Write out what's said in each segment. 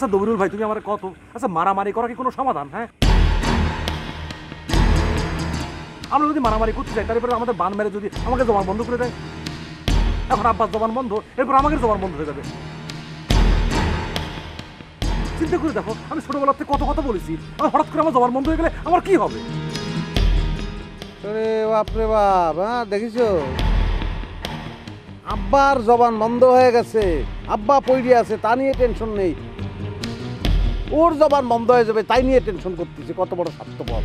আচ্ছা দবিরুল ভাই তুমি আমার কত আচ্ছা মারামারি করা কি কোনো সমাধান? হ্যাঁ, আমরা যদি মারামারি করতে চাই তারপরে আমাদের বান মেরে যদি আমাকে জবান বন্ধ করে দেয়, এখন আব্বাস জবান বন্ধ, এরপর আমাকে জবান বন্ধ হয়ে যাবে। চিন্তা করে দেখো, আমি ছোটবেলা থেকে কত কথা বলেছি, আমি হঠাৎ করে আমার জবান বন্ধ হয়ে গেলে আমার কি হবে? বাপরে বাপ, হ্যাঁ দেখিছো আব্বার জবান বন্ধ হয়ে গেছে, আব্বা পড়ে আছে, তা নিয়ে টেনশন নেই, ওর জবান বন্ধ হয়ে যাবে তাই নিয়ে টেনশন করতেছে। কত বড় স্বার্থপর।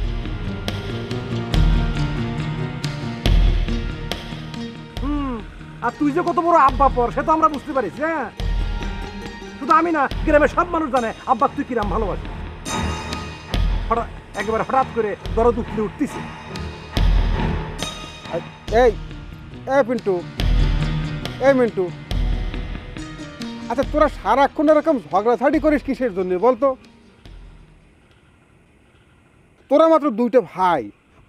আর তুই যে কত বড় আব্বা পর সে তো আমরা বুঝতে পারিস। হ্যাঁ, শুধু আমি না, গ্রামের সব মানুষ জানে আব্বা তুই কিরাম ভালোবাসি। একেবারে হঠাৎ করে দরদ উঠলে উঠতেছে। এই এই পিন্টু, এই মিন্টু, আচ্ছা তোরা সারাক্ষণ এরকম ঝগড়াঝাড়ি করিস কিসের জন্য বলতো? তোরা মাত্র দুইটা ভাই,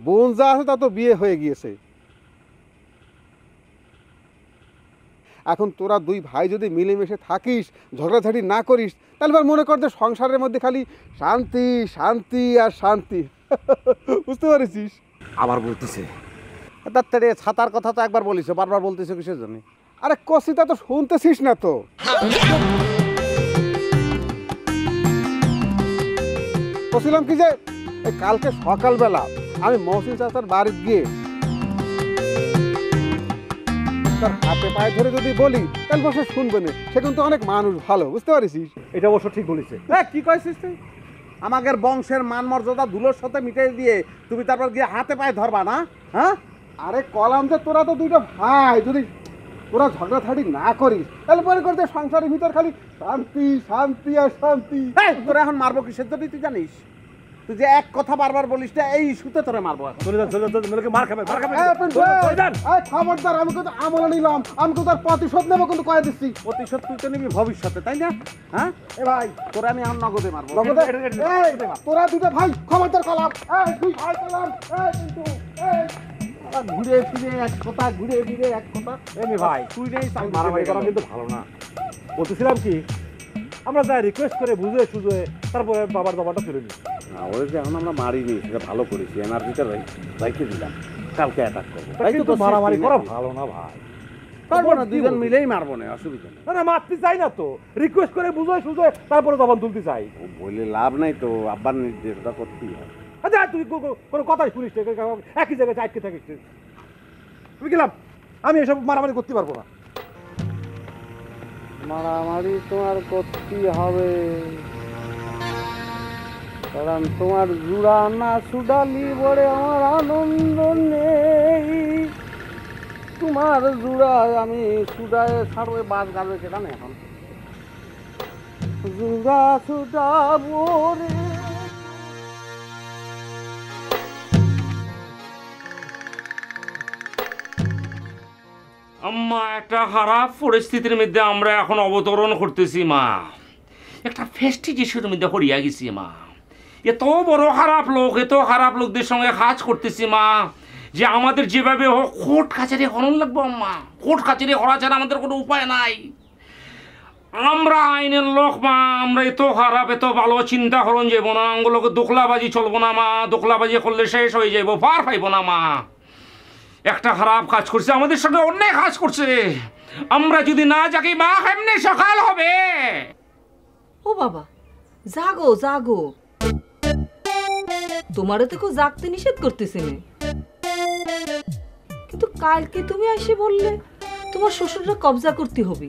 বোন যা আছে তা তো বিয়ে হয়ে গিয়েছে। এখন তোরা দুই ভাই যদি মিলেমিশে থাকিস, ঝগড়াঝাড়ি না করিস, তাহলে এবার মনে কর যে সংসারের মধ্যে খালি শান্তি শান্তি আর শান্তি। বুঝতে পারছিস? আবার বলতেছে তাড়াতাড়ি ছাতার কথা তো একবার বলিস, বারবার বলতেছে কিসের জন্য? আরে কষিটা তো শুনতেছিস না তো? বলছিলাম কি যে কালকে সকালবেলা আমি মহসিন চাচার বাড়ি গিয়ে তার হাতে পায়ে ধরে যদি বলি তাহলে বসে শুনবে না, সে কিন্তু অনেক মানুষ ভালো। বুঝতে পারিস? এটা অবশ্য ঠিক বলেছে। কি কইছিস তুই? আমাদের বংশের মান মর্যাদা ধুলোর সাথে মিটাই দিয়ে তুমি তারপর গিয়ে হাতে পায়ে ধরবা না? হ্যাঁ, আরে কলাম যে তোরা তো দুইটা ভাই, যদি তোরা ঝগড়াঝাড়ি না করিস তাহলে পরে করতে সংসারের ভিতর খালি শান্তি শান্তি আর শান্তি। তোরা এখন মারবো কিসের জন্য তুই জানিস? তুই যে এক কথা বারবার বলিস না, এই ইস্যুতে তোরে মারবো। খবরদার, আমি কিন্তু আমলে নিলাম, আমি কিন্তু তার প্রতিশোধ নেবো, কিন্তু কয়ে দিচ্ছি প্রতিশোধ তুই তো নিবি ভবিষ্যতে, তাই না? হ্যাঁ এ ভাই, তোরা আমি এখন নগদে মারবো। তোরা দুটো ভাই খবরদার কলাম, দুই ভাই কলাম, কিন্তু ঘুরে ফিরে এক কথা, ঘুরে ফিরে এক কথা। এমনি ভাই তুই নেই, মারামারি করা কিন্তু ভালো না। বলতেছিলাম কি, আমরা যা রিকোয়েস্ট করে বুঝে সুঝে তারপরে বাবার জবাটা ফিরে নিই। ওই যে এখন আমরা মারিনি, সেটা ভালো করেছি, এনার্জিটা রাইখে দিলাম, কালকে অ্যাটাক করবো। তাই তো মারামারি করা ভালো না ভাই। পারবো না, দুজন মিলেই মারবো না, অসুবিধা নেই। না মারতে চাই না তো, রিকোয়েস্ট করে বুঝে সুঝে তারপরে জবান তুলতে চাই। বলে লাভ নাই তো, আব্বার নির্দেশটা করতেই হয়। আচ্ছা তুই কোনো কথাই শুনিস না, একই জায়গায় আটকে থাকিস। তুমি গেলাম, আমি এসব মারামারি করতে পারবো না। মারামারি তোমার করতেই হবে, কারণ তোমার জুড়া না সুডালি বড়ে আমার আনন্দ নেই। তোমার জুড়ায় আমি সুডায় ছাড়বে, বাস গাবে সেটা না। এখন জুড়া সুডাবো রে। আম্মা, একটা খারাপ পরিস্থিতির মধ্যে আমরা এখন অবতরণ করতেছি মা। একটা ফেস্টিজের মধ্যে হরিয়া গেছি মা। এত বড় খারাপ লোক, এত খারাপ লোকদের সঙ্গে কাজ করতেছি মা, যে আমাদের যেভাবে হোক কোর্ট কাছারি হরণ লাগবো আম্মা। কোর্ট কাছারি হরা ছাড়া আমাদের কোনো উপায় নাই। আমরা আইনের লোক মা, আমরা এত খারাপ, এত ভালো চিন্তা হরণ যাবো না, ওগুলোকে দোকলাবাজি চলবো না মা। দোকলাবাজি করলে শেষ হয়ে যাবো, পার পাইবো না মা। একটা খারাপ কাজ করছে, আমাদের সঙ্গে অন্যায় কাজ করছে। আমরা যদি না জাগি মা, এমনি সকাল হবে। ও বাবা, জাগো জাগো, তোমারও তো কেউ জাগতে নিষেধ করতেছে না। কিন্তু কালকে তুমি এসে বললে তোমার শ্বশুররা কবজা করতে হবে,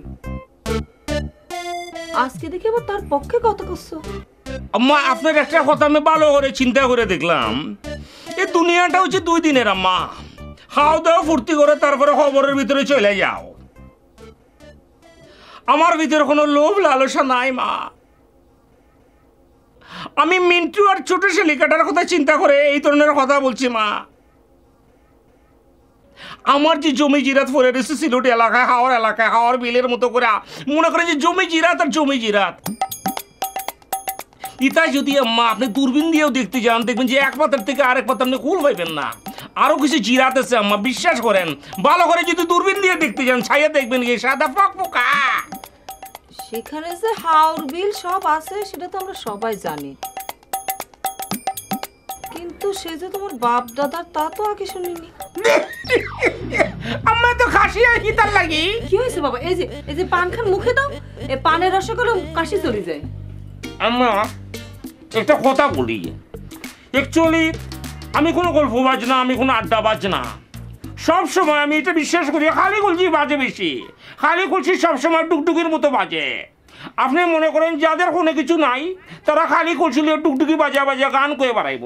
আজকে দেখে আবার তার পক্ষে কথা করছো। আম্মা, আপনার একটা কথা আমি ভালো করে চিন্তা করে দেখলাম, এই দুনিয়াটা হচ্ছে 2 দিনের আম্মা। খাও দাও ফুর্তি করে তারপরে খবরের ভিতরে চলে যাও। আমার ভিতরে কোনো লোভ লালসা নাই মা। আমি মিন্টু আর ছোট শেলিকাটার কথা চিন্তা করে এই ধরনের কথা বলছি মা। আমার যে জমি জিরাত পড়ে রয়েছে সিলেট এলাকায়, হাওয়ার বিলের মতো করে, মনে করে যে জমি জিরাত আর জমি জিরাত। ইতা যদি আম্মা আপনি দূরবীন দিয়েও দেখতে যান, দেখবেন যে এক পাতার থেকে আরেক পাতা আপনি কুল পাইবেন না। আরো কিছু জিরাত আছে আম্মা, বিশ্বাস করেন। ভালো করে যদি দূরবীন দিয়ে দেখতে যান, ছাইয়া দেখবেন কি সাদা ফকফকা। সেখানে যে হাওর বিল সব আছে সেটা তো আমরা সবাই জানি, কিন্তু সে যে তোমার বাপ দাদার তা তো আগে শুনিনি। আমার তো খাসি আর কি তার লাগি। কি হয়েছে বাবা? এই যে পান খান মুখে দাও, এই পানের রসে করে কাশি চলে যায়। আম্মা একটা কথা বলি, অ্যাকচুয়ালি আমি কোনো গল্পবাজ না, আমি কোনো আড্ডাবাজ না। সব সময় আমি এটা বিশ্বাস করি খালি কলসি বাজে বেশি, খালি কলসি সবসময় টুকটুকির মতো বাজে। আপনি মনে করেন যাদের কোনো কিছু নাই তারা খালি কলসি টুকটুকি বাজা বাজা গান করে বাড়াইব।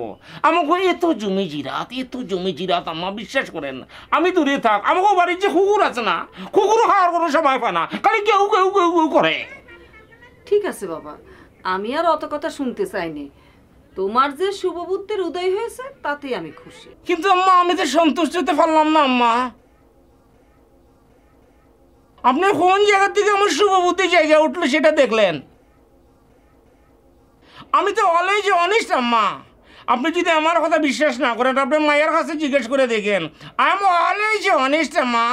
আমাকে এত জমি জিরাত আম্মা বিশ্বাস করেন। আমি দূরে থাক, আমাকে বাড়ির যে কুকুর আছে না, কুকুর খাওয়ার কোনো সময় পায় না, খালি কেউ কেউ কেউ কেউ করে। ঠিক আছে বাবা, আমি আর অত কথা শুনতে চাইনি। তোমার যে শুভবুদ্ধির উদয় হয়েছে তাতেই আমি খুশি। কিন্তু আম্মা আমি তো সন্তুষ্ট হতে পারলাম না। আম্মা আপনি কোন জায়গা থেকে আমার শুভবুদ্ধি জায়গা উঠলো সেটা দেখলেন? আমি তো অলওয়েজ অনেস্ট আম্মা। আপনি যদি আমার কথা বিশ্বাস না করেন আপনি মায়ের কাছে জিজ্ঞেস করে দেখেন। আই এম অলওয়েজ অনেস্ট আম্মা।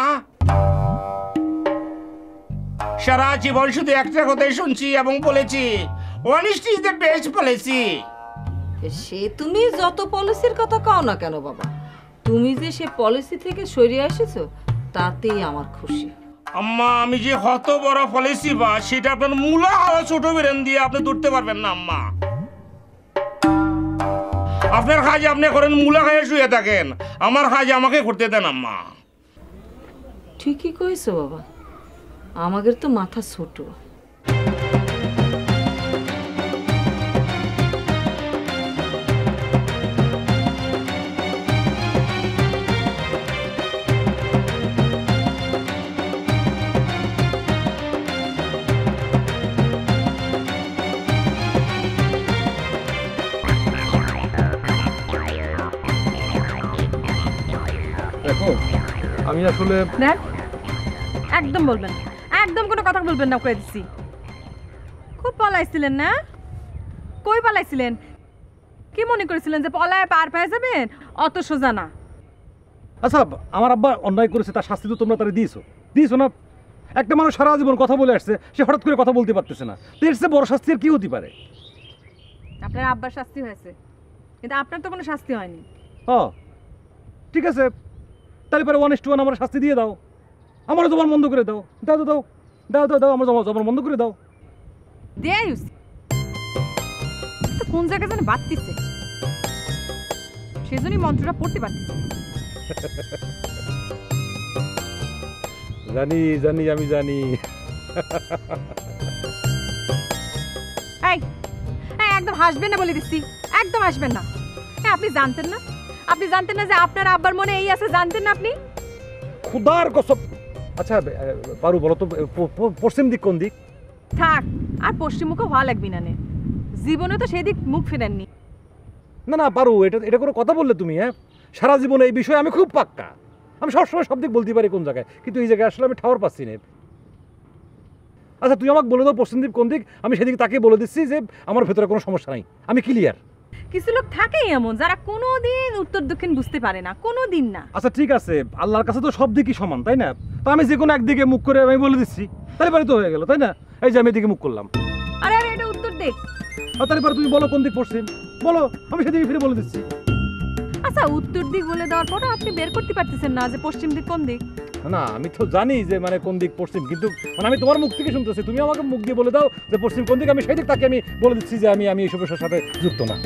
সারা জীবন শুধু একটা কথাই শুনছি এবং বলেছি, honesty is the best policy. সে তুমি যত পলিসির কথা কও না কেন বাবা, তুমি যে সে পলিসি থেকে সরে এসেছো তাতেই আমার খুশি। আম্মা আমি যে কত বড় পলিসি বা সেটা আপনার মূলা হাওয়া ছোট বেরেন দিয়ে আপনি ধরতে পারবেন না আম্মা। আপনার কাজ আপনি করেন, মূলা খাইয়ে শুয়ে থাকেন, আমার কাজ আমাকে করতে দেন আম্মা। ঠিকই কইছো বাবা, আমাদের তো মাথা ছোট। দেখো আমি আসলে দেখ, একদম বলবেন, একদম কোনো কথা বলবেন না, কয়ে দিচ্ছি। খুব পলাইছিলেন না? কই পলাইছিলেন? কি মনে করেছিলেন যে পলায় পার পেয়ে যাবেন? অত সোজা না। আচ্ছা আমার আব্বা অন্যায় করেছে, তার শাস্তি তো তোমরা তারা দিয়েছো না? একটা মানুষ সারা জীবন কথা বলে আসছে, সে হঠাৎ করে কথা বলতে পারতেছে না, তো এর চেয়ে বড় শাস্তি আর কি হতে পারে? আপনার আব্বার শাস্তি হয়েছে, কিন্তু আপনার তো কোনো শাস্তি হয়নি। ঠিক আছে, তাহলে পরে 1:1 আমার শাস্তি দিয়ে দাও, আমারও জবান বন্ধ করে দাও। দাও দাও দাও দাও দাও আমার জবান বন্ধ করে দাও। দেয় তো কোন জায়গায় যেন বাড়তিছে, সেজন্যই মন্ত্রটা পড়তে পারতেছে। জানি জানি আমি জানি। এই একদম হাসবেন না বলে দিচ্ছি, একদম হাসবেন না। আপনি জানতেন না? আপনি জানতেন না যে আপনার আব্বার মনে এই আছে? জানতেন না আপনি? খুদার কসম। আচ্ছা পারু বলো তো, পশ্চিম দিক কোন দিক? থাক, আর পশ্চিমমুখে হওয়া লাগবি না নে, জীবনে তো সেদিক মুখ ফেরেননি। না না পারু, এটা কোনো কথা বললে তুমি? সারা জীবনে এই বিষয়ে আমি খুব পাক্কা, আমি সবসময় সব দিক বলতে পারি কোন জায়গায়, কিন্তু এই জায়গায় আসলে আমি ঠাওর পাচ্ছি না। আচ্ছা তুই আমাকে বলে দাও পশ্চিম দিক কোন দিক, আমি সেদিকে তাকে বলে দিচ্ছি যে আমার ভেতরে কোনো সমস্যা নাই, আমি ক্লিয়ার। কিছু লোক থাকেই এমন যারা কোনোদিন উত্তর দক্ষিণ বুঝতে পারে না, কোনোদিন না। আচ্ছা ঠিক আছে, আল্লাহর কাছে তো সব দিকই সমান, তাই না? তো আমি যে কোনো একদিকে মুখ করে আমি বলে দিচ্ছি, তাহলে পরে তো হয়ে গেল, তাই না? এই যে আমি এদিকে মুখ করলাম। আরে আরে এটা উত্তর দেখ। তাহলে পরে তুমি বলো কোন দিক পশ্চিম, বলো, আমি সেদিকে ফিরে বলে দিচ্ছি। আচ্ছা উত্তর দিক বলে দেওয়ার পরে আপনি বের করতে পারতেছেন না যে পশ্চিম দিক কোন দিক? না আমি তো জানি যে মানে কোন দিক পশ্চিম, কিন্তু মানে আমি তোমার মুখ থেকে শুনতেছি, তুমি আমাকে মুখ দিয়ে বলে দাও যে পশ্চিম কোন দিক, আমি সেই দিক তাকে আমি বলে দিচ্ছি যে আমি এইসবের সাথে যুক্ত না।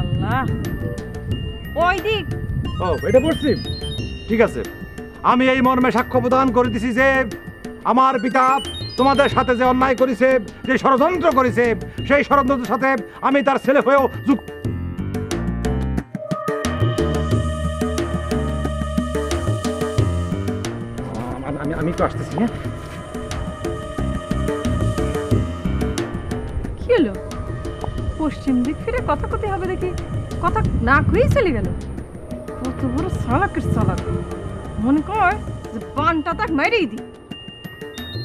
আল্লাহ, ওই দিক। ও এটা পশ্চিম, ঠিক আছে। আমি এই মর্মে সাক্ষ্য প্রদান করে দিছি যে আমার পিতা তোমাদের সাথে যে অন্যায় করেছে, যে ষড়যন্ত্র করেছে, সেই ষড়যন্ত্রের সাথে আমি তার ছেলে হয়েও যুক্ত। আমি তো আসতেছি। হ্যাঁ কি হলো? পশ্চিম দিক ফিরে কথা কতে হবে দেখি, কথা না কই চলে গেল। কত বড় চালাকের চালাক, মনে কর যে বানটা তাক মেরেই দি,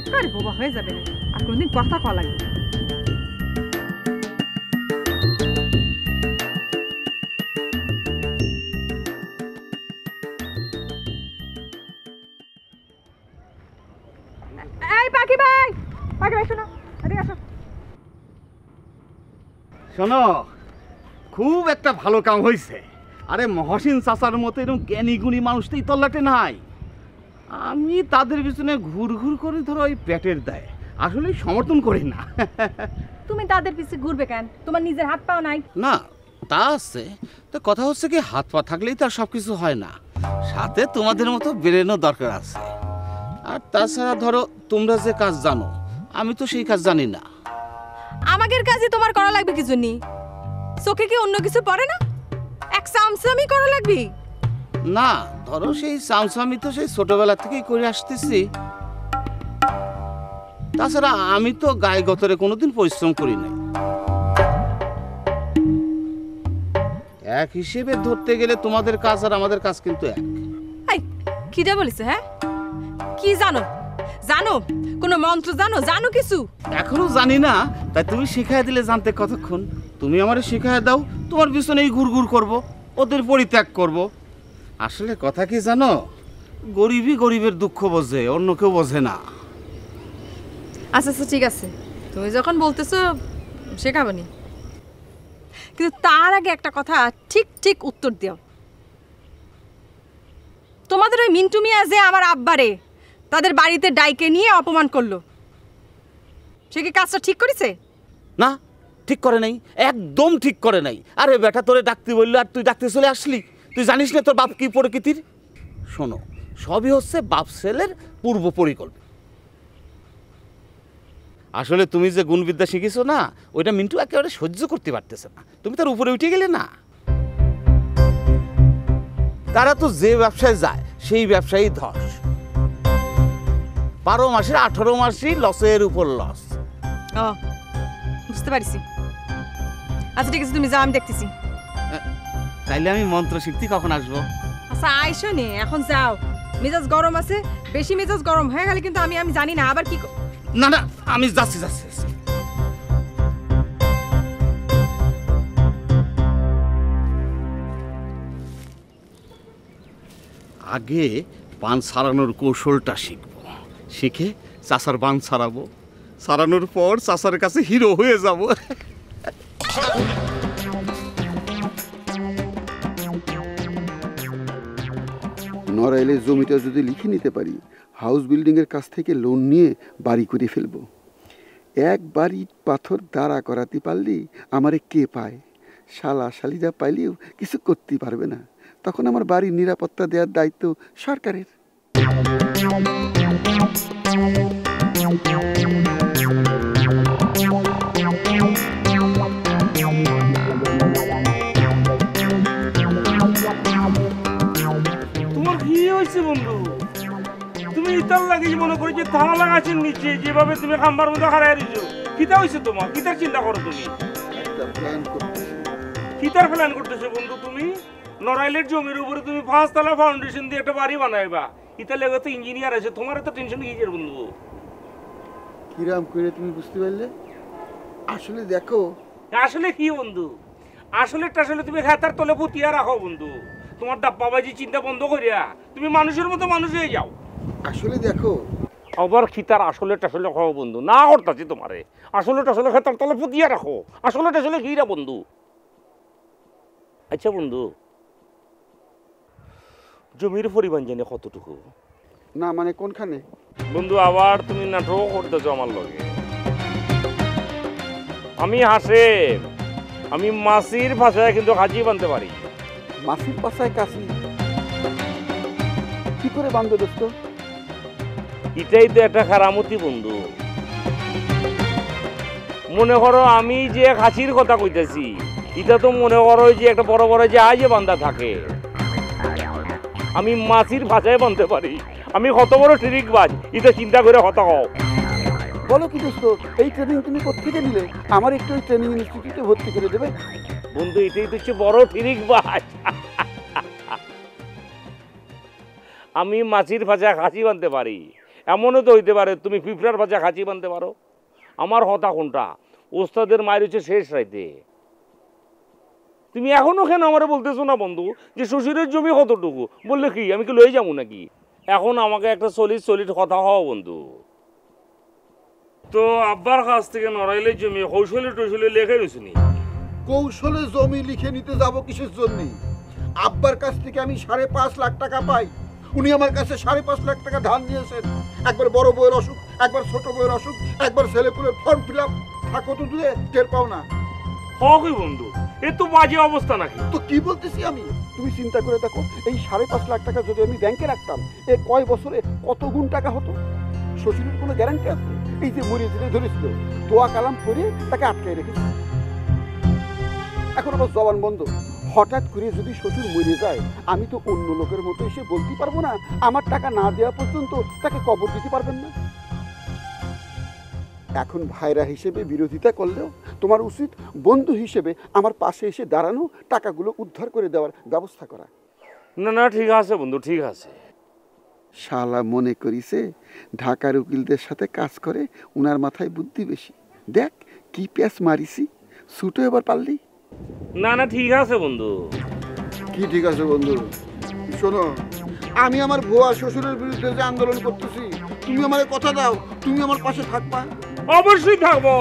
একবারে বোবা হয়ে যাবে না, আর কোনদিন কথা কওয়া লাগবে না। এই পাখি ভাই, শোনো, খুব একটা ভালো কাম হয়েছে। আরে মহসিন চাচার মতো এরকম জ্ঞানী গুণী মানুষ তো এই তল্লাটে নাই। আমি তাদের পিছনে ঘুর ঘুর করে ধরো ওই পেটের দায় আসলে সমর্থন করি না। তুমি তাদের পিছে ঘুরবে কেন? তোমার নিজের হাত পাও নাই? না তা আছে, তো কথা হচ্ছে কি হাত পা থাকলেই তো আর সব কিছু হয় না, সাথে তোমাদের মতো বেরেনও দরকার আছে। আর তাছাড়া ধরো তোমরা যে কাজ জানো আমি তো সেই কাজ জানি না। আমাদের কাজে তোমার করা লাগবে কি জন্য? চোখে কি অন্য কিছু পড়ে না? এক সামসামি করা লাগবে। না ধরো সেই সামসামি তো সেই ছোটবেলা থেকেই করে আসতেছি। তাছাড়া আমি তো গায়ে গতরে কোনোদিন পরিশ্রম করি নাই। এক হিসেবে ধরতে গেলে তোমাদের কাজ আর আমাদের কাজ কিন্তু এক। এই কিটা বলিস? হ্যাঁ কি জানো? জানো কোনো মন্ত্র জানো? জানো কিছু? এখনো জানি না, তাই তুমি শিখাই দিলে জানতে কতক্ষণ। তুমি আমারে শিখাই দাও, তোমার পিছনেই ঘুরঘুর করব, ওদের পরিত্যাগ করব। আসলে কথা কি জানো, গরিবই গরিবের দুঃখ বোঝে, অন্য কেউ বোঝে না। আচ্ছা আচ্ছা ঠিক আছে, তুমি যখন বলতেছো শেখাবনি, কিন্তু তার আগে একটা কথা ঠিক ঠিক উত্তর দিও। তোমাদের ওই মিন্টু মিয়া যে আমার আব্বারে তাদের বাড়িতে ডাইকে নিয়ে অপমান করলো, সে কি কাজটা ঠিক করেছে? না ঠিক করে নাই, একদম ঠিক করে নাই। আরে বেটা তোরে ডাকতে বললো আর তুই ডাকতে চলে আসলি? তুই জানিস না তোর বাপ কি প্রকৃতির? শোনো, সবই হচ্ছে বাপ ছেলের পূর্ব পরিকল্পনা। আসলে তুমি যে গুণবিদ্যা শিখেছো না, ওইটা মিন্টু একেবারে সহ্য করতে পারতেছে না। তুমি তার উপরে উঠে গেলে না। তারা তো যে ব্যবসায় যায় সেই ব্যবসায়ী ধস, 12 মাসের 18 মাসই লসের উপর লস। ও বুঝতে পারছি। আচ্ছা ঠিক আছে, তুমি যাও, আমি দেখতেছি। তাইলে আমি মন্ত্র শিখতে কখন আসবো? আচ্ছা আইসো নে, এখন যাও। মেজাজ গরম আছে, বেশি মেজাজ গরম হয়ে গেলে কিন্তু আমি জানি না আবার কি না না আমি যাচ্ছি যাচ্ছি। আগে বান সারানোর কৌশলটা শিখবো, শিখে চাষার বান সারাবো, সারানোর পর চাষার কাছে হিরো হয়ে যাব। নড়াইলে জমিটা যদি লিখে নিতে পারি, হাউস বিল্ডিংয়ের কাছ থেকে লোন নিয়ে বাড়ি করে ফেলবো। এক বাড়ি পাথর দাঁড়া করাতে পারলি আমারে কে পায়? শালা শালিরা পাইলেও কিছু করতে পারবে না। তখন আমার বাড়ির নিরাপত্তা দেওয়ার দায়িত্ব সরকারের। তোমার কি হয়েছে বন্ধু? তুমি ইতার লাগে মনে করি যে থালা লাগাচ্ছেন নিচে, যেভাবে তুমি খাম্বার মধ্যে হারাই দিছো। কিতা হয়েছে তোমার? কিতার চিন্তা করো তুমি? কিতার প্ল্যান করতেছো বন্ধু তুমি? নড়াইলের জমির উপরে তুমি 5 তলা ফাউন্ডেশন দিয়ে একটা বাড়ি বানাইবা। ইতার লেগে তো ইঞ্জিনিয়ার আছে, তোমার তো টেনশন কিসের বন্ধু? কিরাম করে তুমি বুঝতে পারলে? আসলে দেখো, আসলে কি বন্ধু? আসলে তুমি হাতার তলে পুতিয়া রাখো বন্ধু। তোমার ডাব্বাবাজি চিন্তা বন্ধ করিয়া তুমি মানুষের মতো মানুষ হয়ে যাও। আসলে দেখো, আবার খিতার আসলে খাও বন্ধু, না করতাছি তোমারে। আসলে খেতার তলে পুতিয়া রাখো। আসলে কি রা বন্ধু? আচ্ছা বন্ধু, জমির পরিমাণ জানি কতটুকু? না মানে কোনখানে? বন্ধু আবার তুমি নাটক করতেছো আমার লগে। আমি হাসেম, আমি মাসির ভাষায় কিন্তু হাজি বানতে পারি। মাসির পাশায় কাশি কি করে বান্ধব দোস্ত? এটাই তো একটা খারামতি বন্ধু। মনে করো আমি যে খাসির কথা কইতেছি, এটা তো মনে করো যে একটা বড় বড় জাহাজে বান্ধা থাকে। আমি মাসির ভাষায় বানতে পারি। আমি কত বড় ট্রিকবাজ এটা চিন্তা করে হতা হও। বলো কি দোস্ত, এই ট্রেনিং তুমি কোত্থেকে নিলে? আমার একটু ওই ট্রেনিং ইনস্টিটিউটে ভর্তি করে দেবে? বন্ধু এটাই তো হচ্ছে বড় ট্রিকবাজ। আমি মাছির ভাজা খাসি বানতে পারি। এমনও তো হইতে পারে তুমি পিঁপড়ার ভাজা খাসি বানতে পারো। আমার হতা কোনটা? ওস্তাদের মায়ের হচ্ছে শেষ রাইতে। তুমি এখনো কেন আমারে বলতেছো না বন্ধু যে শ্বশুরের জমি কতটুকু? বললে কি আমি কি লয়ে যাবো নাকি? এখন আমাকে একটা সলিড কথা হও বন্ধু। তো আব্বার কাছ থেকে নড়াইলের জমি কৌশলে টৌশলে লেখে রয়েছি। কৌশলে জমি লিখে নিতে যাব কিসের জন্য? আব্বার কাছ থেকে আমি 5.5 লাখ টাকা পাই, উনি আমার কাছে 5.5 লাখ টাকা ধার নিয়েছেন। একবার বড় বউয়ের অসুখ, একবার ছোট বউয়ের অসুখ, একবার ছেলেপুলের ফর্ম ফিল আপ, থাকো তো দূরে, টের পাও না। হকই বন্ধু, এ তো বাজে অবস্থা নাকি? তো কি বলতেছি আমি, তুমি চিন্তা করে দেখো, এই 5.5 লাখ টাকা যদি আমি ব্যাংকে রাখতাম, এ কয় বছরে কত গুণ টাকা হতো? শ্বশুরের কোনো গ্যারান্টি আছে? এই যে মরিয়ে দিলে ধরেছিল, দোয়া কালাম করে তাকে আটকে রেখেছে, এখন আবার জবান বন্ধ। হঠাৎ করে যদি শ্বশুর মরে যায়, আমি তো অন্য লোকের মতো এসে বলতে পারবো না আমার টাকা না দেওয়া পর্যন্ত তাকে কবর দিতে পারবেন না। এখন ভাইরা হিসেবে বিরোধিতা করলেও তোমার উচিত বন্ধু হিসেবে আমার পাশে এসে দাঁড়ানো, টাকাগুলো উদ্ধার করে দেওয়ার ব্যবস্থা করা। না না, ঠিক আছে বন্ধু, ঠিক আছে। শালা মনে করিছে ঢাকার উকিলদের সাথে কাজ করে, উনার মাথায় বুদ্ধি বেশি। দেখ কি প্যাঁচ মারিছি, ছুটো এবার পারলি। না না, ঠিক আছে বন্ধু। কি ঠিক আছে বন্ধু? শোনো, আমি আমার ভুয়া শ্বশুরের বিরুদ্ধে যে আন্দোলন করতেছি, তুমি আমার কথা দাও, তুমি আমার পাশে থাকবা। অবশ্যই থাকবো।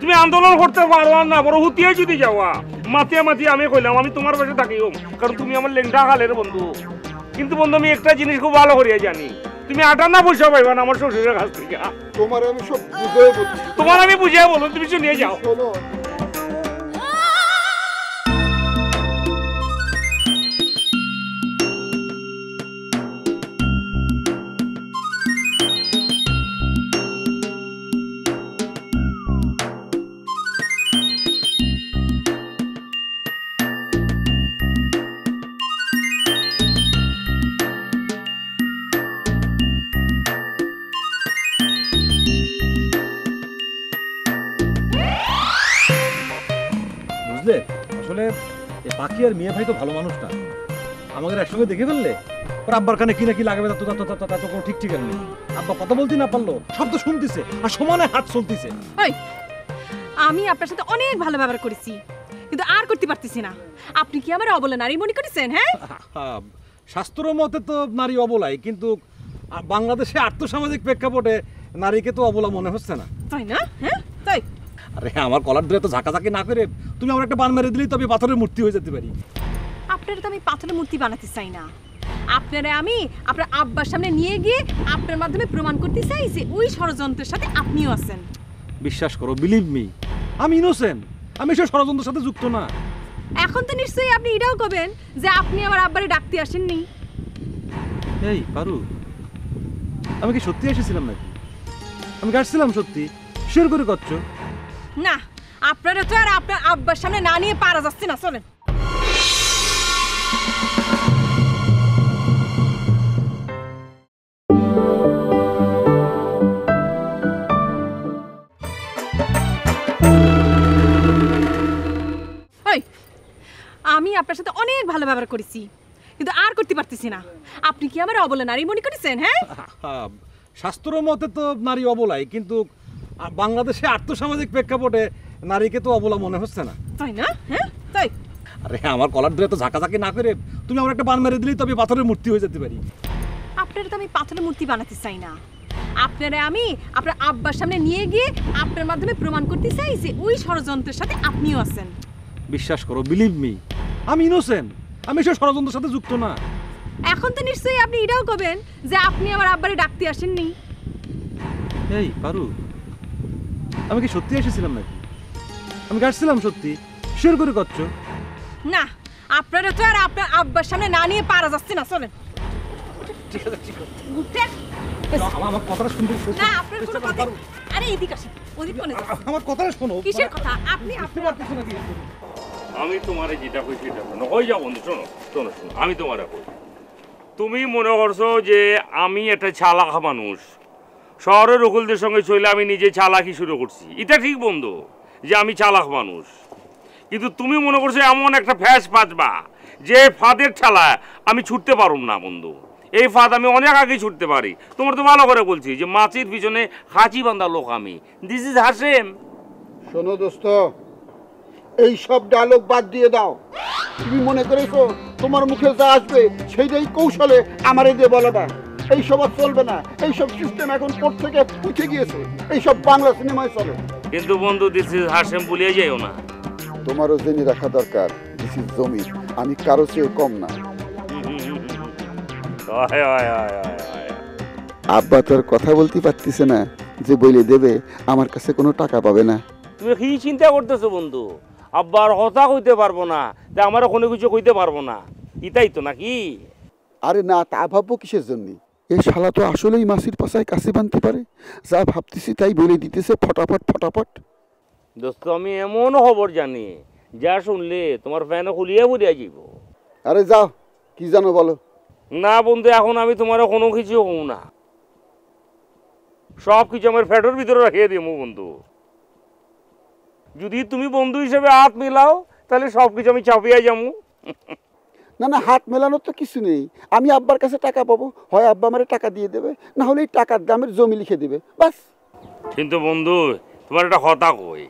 তুমি আন্দোলন করতে পারো আর না বড় হুতিয়ে যদি যাওয়া মাতিয়া মাতিয়া আমি কইলাম আমি তোমার পাশে থাকিও, কারণ তুমি আমার লেংটা হালের বন্ধু। কিন্তু বন্ধু আমি একটা জিনিস খুব ভালো করিয়া জানি, তুমি 58 পয়সা পাইবা না আমার শ্বশুরের কাছ থেকে। তোমার আমি সব বুঝে বলছি, তোমার আমি বুঝিয়ে বলো, তুমি শুনিয়ে যাও। শোনো, বুঝলে, আসলে এই পাখি আর মিয়া ভাই তো ভালো মানুষ না। আমাদের একসঙ্গে দেখে ফেললে ওর আব্বার কানে কি না কি লাগাবে তা তো কোনো ঠিক ঠিক নেই। আব্বা কথা বলতে না পারলো, সব তো শুনতেছে আর সমানে হাত চলতেছে। ওই, আমি আপনার সাথে অনেক ভালো ব্যবহার করেছি, কিন্তু আর করতে পারতেছি না। আপনি কি আমার অবলা নারী মনে করেছেন? হ্যাঁ, শাস্ত্র মতে তো নারী অবলাই, কিন্তু বাংলাদেশে আর্থসামাজিক প্রেক্ষাপটে নারীকে তো অবলা মনে হচ্ছে না, তাই না? হ্যাঁ তাই। আরে আমার কলার ধরে তো ঝাঁকাঝাঁকি না করে তুমি আমার একটা বান মেরে দিলেই তো আমি পাথরের মূর্তি হয়ে যেতে পারি। আপনারা তো আমি পাথরের মূর্তি বানাতে চাই না, আপনারা আমি আপনার আব্বার সামনে নিয়ে গিয়ে আপনার মাধ্যমে প্রমাণ করতে চাই যে ওই ষড়যন্ত্রের সাথে আপনিও আছেন। বিশ্বাস করো, বিলিভ মি, আমি ইনোসেন্ট, আমি সে ষড়যন্ত্রের সাথে যুক্ত না। এখন তো নিশ্চয়ই আপনি এটাও করবেন যে আপনি আমার আব্বারে ডাকতে আসেননি। এই পারু, আমি কি সত্যি এসেছিলাম নাকি? আমি আসছিলাম সত্যি, শিওর করে করছো? না, আপনারা তো আর আপনার আব্বার সামনে না নিয়ে পারা যাচ্ছে না, চলেন। আমি আপনার সাথে অনেক ভালো ব্যবহার করেছি, কিন্তু আর করতে পারতেছি না। আপনি কি আমার অবলা নারী মনে করেছেন? হ্যাঁ, শাস্ত্র মতে তো নারী অবলাই, কিন্তু বাংলাদেশে আর্থসামাজিক প্রেক্ষাপটে নারীকে তো অবলা মনে হচ্ছে না, তাই না? হ্যাঁ তাই। আরে আমার কলার ধরে তো ঝাঁকাঝাঁকি না করে তুমি আমার একটা বান মেরে দিলেই তো আমি পাথরের মূর্তি হয়ে যেতে পারি। আপনারা তো আমি পাথরের মূর্তি বানাতে চাই না, আপনারা আমি আপনার আব্বার সামনে নিয়ে গিয়ে আপনার মাধ্যমে প্রমাণ করতে চাই যে ওই ষড়যন্ত্রের সাথে আপনিও আছেন। বিশ্বাস করো, বিলিভ মি, আমি ইনোসেন্ট, আমি সে ষড়যন্ত্রের সাথে যুক্ত না। এখন তো নিশ্চয়ই আপনি এটাও করবেন যে আপনি আমার আব্বারে ডাকতে আসেননি। এই পারু, আমি কি সত্যি এসেছিলাম নাকি? আমি আসছিলাম সত্যি, শিওর করে করছো? না, আপনারা তো আর আপনার আব্বার সামনে না নিয়ে পারা যাচ্ছে না, চলেন। ঠিক আছে, ঠিক আছে, উঠেন। আমার কথাটা শুনতে না, আপনার কোনো কথা। আরে এদিকে আসেন, ওদিকে কোনে যাচ্ছেন? আমার কথাটা শোনো। কিসের কথা? আপনি বুঝতে পারতেছো নাকি? আমি তোমারে যেটা কই সেটা শোনো। ওই যাও বন্ধু, শোনো শোনো শোনো, আমি তোমারে কই, তুমি মনে করছো যে আমি একটা চালাক মানুষ, শহরের উকিলদের সঙ্গে চলে আমি নিজে চালাকি শুরু করছি। এটা ঠিক বন্ধু যে আমি চালাক মানুষ, কিন্তু তুমি মনে করছো এমন একটা ফ্যাস পাতবা যে ফাঁদের ঠেলা আমি ছুটতে পারুম না বন্ধু। এই ফাঁদ আমি অনেক আগে ছুটতে পারি। তোমার তো ভালো করে বলছি যে মাছির পিছনে হাঁচি বাঁধা লোক আমি। This is Hashem. শোনো দোস্ত, এই সব ডায়লগ বাদ দিয়ে দাও। তুমি মনে করেছো তোমার মুখে যা আসবে সেইটাই কৌশলে আমারে দিয়ে বলাটা, এইসব আর চলবে না। এইসব সিস্টেম এখন কোর্ট থেকে উঠে গিয়েছে, এইসব বাংলা সিনেমায় চলে। কিন্তু বন্ধু দিস ইজ হাসেম ভুলিয়ে যাইও না। তোমারও জেনে রাখা দরকার দিস ইজ জমি, আমি কারো চেয়েও কম না। আব্বা তো আর কথা বলতে পারতেছে না যে বলে দেবে আমার কাছে কোনো টাকা পাবে না। তুমি কি চিন্তা করতেছো বন্ধু? আব্বার হতা কইতে পারবো না, যে আমারও কোনো কিছু কইতে পারবো না, এটাই তো নাকি? আরে না, তা ভাববো কিসের জন্য? এই শালা তো আসলেই মাসির পাশায় কাছে বানতে পারে, যা ভাবতেছি তাই বলে দিতেছে ফটাফট ফটাফট। দোস্ত আমি এমন খবর জানি যা শুনলে তোমার ফ্যান খুলিয়ে বুঝিয়ে যাব। আরে যাও, কি জানো বলো। না বন্ধু, এখন আমি তোমার কোনো কিছু হব না, সব কিছু আমার ফ্যাটের ভিতরে রাখিয়ে দিব বন্ধু। যদি তুমি বন্ধু হিসেবে হাত মিলাও তাহলে সব কিছু আমি চাপিয়ে যাবো। না না, হাত মেলানোর তো কিছু নেই। আমি আব্বার কাছে টাকা পাবো, হয় আব্বা আমার টাকা দিয়ে দেবে, না হলে এই টাকার দামের জমি লিখে দেবে, বাস। কিন্তু বন্ধু তোমার একটা কথা কই,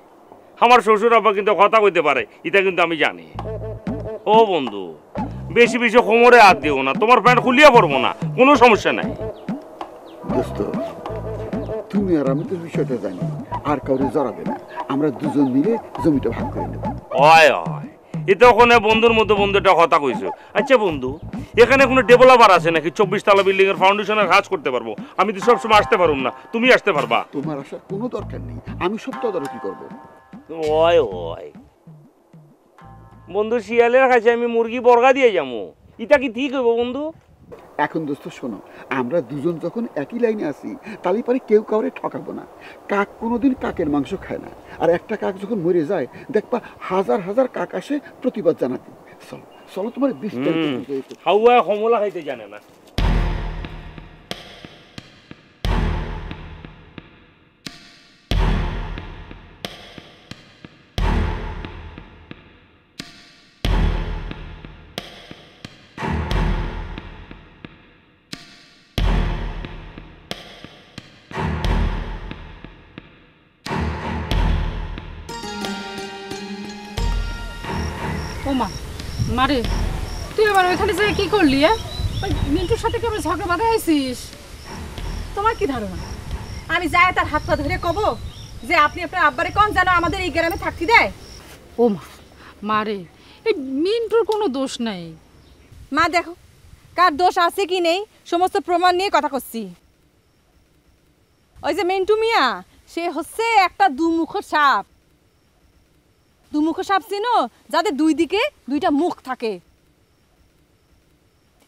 আমার শ্বশুর আব্বা কিন্তু কথা কইতে পারে, এটা কিন্তু আমি জানি। ও বন্ধু, বেশি বেশি কোমরে হাত দিও না, তোমার প্যান্ট খুলিয়ে পড়বো না, কোনো সমস্যা নাই। দোস্ত, তুমি আর আমি তো বিষয়টা জানি, আর কাউরে জড়াবে না, আমরা দুজন মিলে জমিটা ভাগ করে নেব। হয় হয়, এটা ওখানে বন্ধুর মতো বন্ধুটা কথা কইছো। আচ্ছা বন্ধু, এখানে কোনো ডেভেলপার আছে নাকি 24 তলা বিল্ডিং এর ফাউন্ডেশনের কাজ করতে পারবো? আমি তো সবসময় আসতে পারবো না, তুমি আসতে পারবা। তোমার আসার কোনো দরকার নেই, আমি সব তদারকি করবো। ওই ওই বন্ধু, শিয়ালের কাছে আমি মুরগি বর্গা দিয়ে যাবো, এটা কি ঠিক হইব বন্ধু? এখন দোস্ত শোনো, আমরা দুজন যখন একই লাইনে আছি তাহলে পরে কেউ কাউরে ঠকাবো না। কাক কোনোদিন কাকের মাংস খায় না, আর একটা কাক যখন মরে যায় দেখবা হাজার হাজার কাক আসে প্রতিবাদ জানাতে। চলো চলো, তোমার বিস্তারিত হাওয়া কমলা খাইতে জানে না। ওমা মারে, তুই আবার ওইখানে যেয়ে কি করলি? ওই মিন্টুর সাথে কি আবার ঝগড়া বাঁধা আইছিস? তোমার কি ধারণা আমি যাই তার হাত পা ধরে কব যে আপনি আপনার আব্বারে কোন যেন আমাদের এই গ্রামে থাকতে দেয়? ওমা মারে, এই মিন্টুর কোনো দোষ নাই। মা দেখো, কার দোষ আছে কি নেই সমস্ত প্রমাণ নিয়ে কথা করছি। ওই যে মিন্টু মিয়া, সে হচ্ছে একটা দুমুখ সাপ। দুমুখ সাপ চিনো? যাদের দুই দিকে দুইটা মুখ থাকে।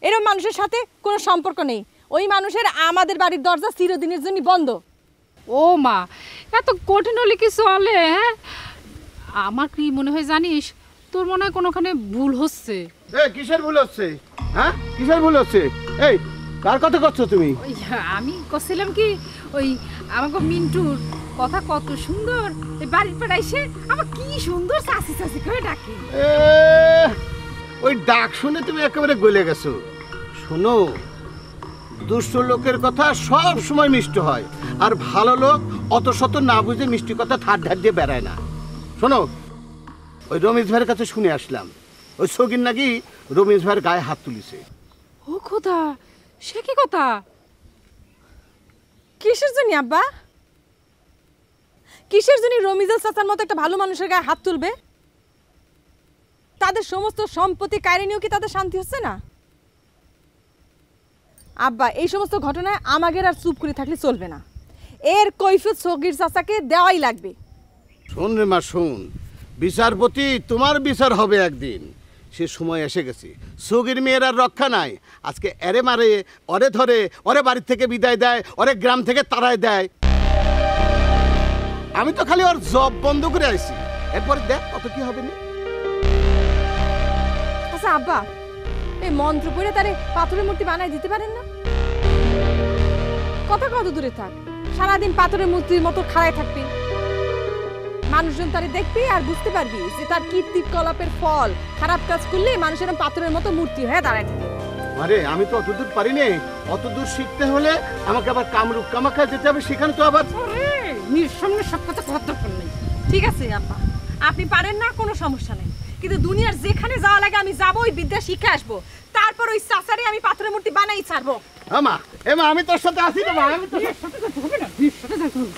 এরকম মানুষের সাথে কোনো সম্পর্ক নেই। ওই মানুষের আমাদের বাড়ির দরজা চিরদিনের জন্য বন্ধ। ও মা, এত কঠিন হলে কি চলে? হ্যাঁ, আমার কি মনে হয় জানিস, তোর মনে হয় কোনোখানে ভুল হচ্ছে। কিসের ভুল হচ্ছে? হ্যাঁ, কিসের ভুল হচ্ছে? এই কার কথা করছো তুমি? ওই আমি করছিলাম কি, ওই আমাকে মিন্টুর কথা কত সুন্দর, এই বাড়ির পাড়ায় এসে আমার কি সুন্দর চাচি চাচি করে ডাকে। ওই ডাক শুনে তুমি একেবারে গলে গেছো। শোনো, দুষ্ট লোকের কথা সব সময় মিষ্টি হয়, আর ভালো লোক অত শত না বুঝে মিষ্টি কথা ঠাট ঠাট দিয়ে বেড়ায় না। শোনো, ওই রমেশ ভাইয়ের কাছে শুনে আসলাম ওই সগিন নাকি রমেশ ভাইয়ের গায়ে হাত তুলিছে। ও খোদা, সে কি কথা? কিসের জন্য আব্বা? কিসের জন্য রমিজুল চাচার মতো একটা ভালো মানুষের গায়ে হাত তুলবে? তাদের সমস্ত সম্পত্তি কায়রে নিয়েও কি তাদের শান্তি হচ্ছে না? আব্বা, এই সমস্ত ঘটনায় আমাদের আর চুপ করে থাকলে চলবে না। এর কৈফিয়ত সগির চাচাকে দেওয়াই লাগবে। শোন রে মা, শোন, বিচারপতি তোমার বিচার হবে একদিন, সে সময় এসে গেছে। সগির মেয়ের আর রক্ষা নাই। আজকে এরে মারে, ওরে ধরে, ওরে বাড়ি থেকে বিদায় দেয়, ওরে গ্রাম থেকে তাড়ায় দেয়। আমি তো খালি ওর জব বন্ধ করে আইছি, এরপর দেখ কত কি হবে না। আচ্ছা আব্বা, এই মন্ত্র পড়ে তারে পাথরের মূর্তি বানাই দিতে পারেন না? কত দূরে থাক, সারাদিন পাথরের মূর্তির মতো খাড়ায় থাকবি। মানুষজন তারে দেখবি আর বুঝতে পারবি যে তার কীর্তিকলাপের ফল। খারাপ কাজ করলে মানুষের পাথরের মতো মূর্তি হয়ে দাঁড়ায় থাকে। আরে আমি তো অতদূর পারি নে, অতদূর শিখতে হলে আমাকে আবার কামরূপ কামাখ্যা যেতে হবে, সেখানে তো আবার সামনে সব কথা কত দরকার নেই। ঠিক আছে আব্বা, আপনি পারেন না, কোনো সমস্যা নেই, কিন্তু দুনিয়ার যেখানে যাওয়া লাগে আমি যাবো, ওই বিদ্যা শিখে আসবো, তারপর ওই চাচারে আমি পাথরের মূর্তি বানাই ছাড়বো। আমা এমা আমি তোর সাথে আসি না মা, আমি তোর সাথে হবে না, সাথে যাইতে হবে।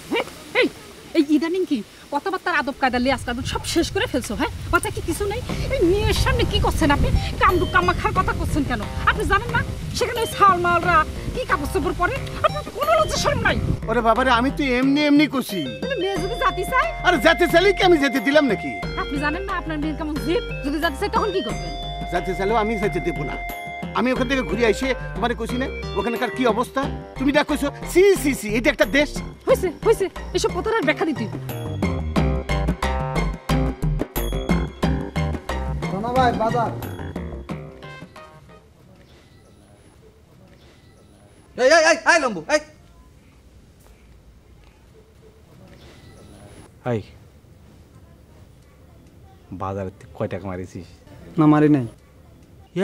এই এই ইদানিং কি কথাবার্তার আদব কায়দা লিয়াজ কাদব সব শেষ করে ফেলছো? হ্যাঁ কথা কি কিছু নেই? এই মেয়ের সামনে কি করছেন আপনি? কামড়ু কামাখার কথা করছেন কেন? আপনি জানেন না সেখানে ওই সালমালরা কি কাপড় চোপড় পরে? আপনার কোনো লজ্জা শরম নাই? ওরে বাবারে, আমি তো এমনি এমনি কছি। মেয়ে যদি জাতি চাই, আরে যেতে চাইলে কি আমি যেতে দিলাম নাকি? আপনি জানেন না আপনার মেয়ের কেমন জিদ? যদি জাতি চাই তখন কি করবেন? যেতে চাইলেও আমি যেতে দেবো না। আমি ওখান থেকে ঘুরে এসে তোমারে কইছি না ওখানকার কি অবস্থা, তুমি যা কইছো, সি সি সি, এটা একটা দেশ। হয়েছে হয়েছে, এসব কথার আর ব্যাখ্যা দিতে সোনা ভাই বাজার। এই এই এই এই লম্বু এই হাই বাজারে কয় টাকা মারিছিস? না মারি নাই।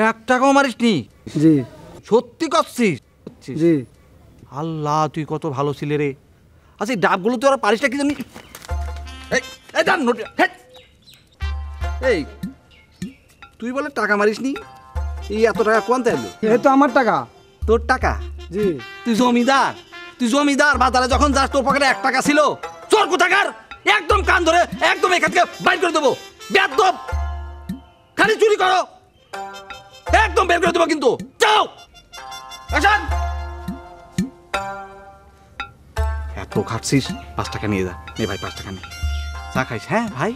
1 টাকাও মারিস নি? জি সত্যি করছিস? জি। আল্লাহ, তুই কত ভালো ছিলে রে। আচ্ছা, এই ডাবগুলো তুই আর পারিস না কি জানি? এই এই ডান নোট। এই তুই বলে টাকা মারিস নি? এই এত টাকা কোন তাইলো? এই তো আমার টাকা। তোর টাকা? জি। তুই জমিদার? তুই জমিদার, বাজারে যখন যাস তোর পকেটে 1 টাকা ছিল? চোর কোথাকার, একদম কান ধরে একদম এখান থেকে বাইর করে দেবো। বেয়াদব, খালি চুরি করো, একদম বের করে দেবো কিন্তু। যাও আসেন। এত খাচ্ছিস, 5 টাকা নিয়ে যা। নে ভাই 5 টাকা নে, চা খাইস। হ্যাঁ ভাই।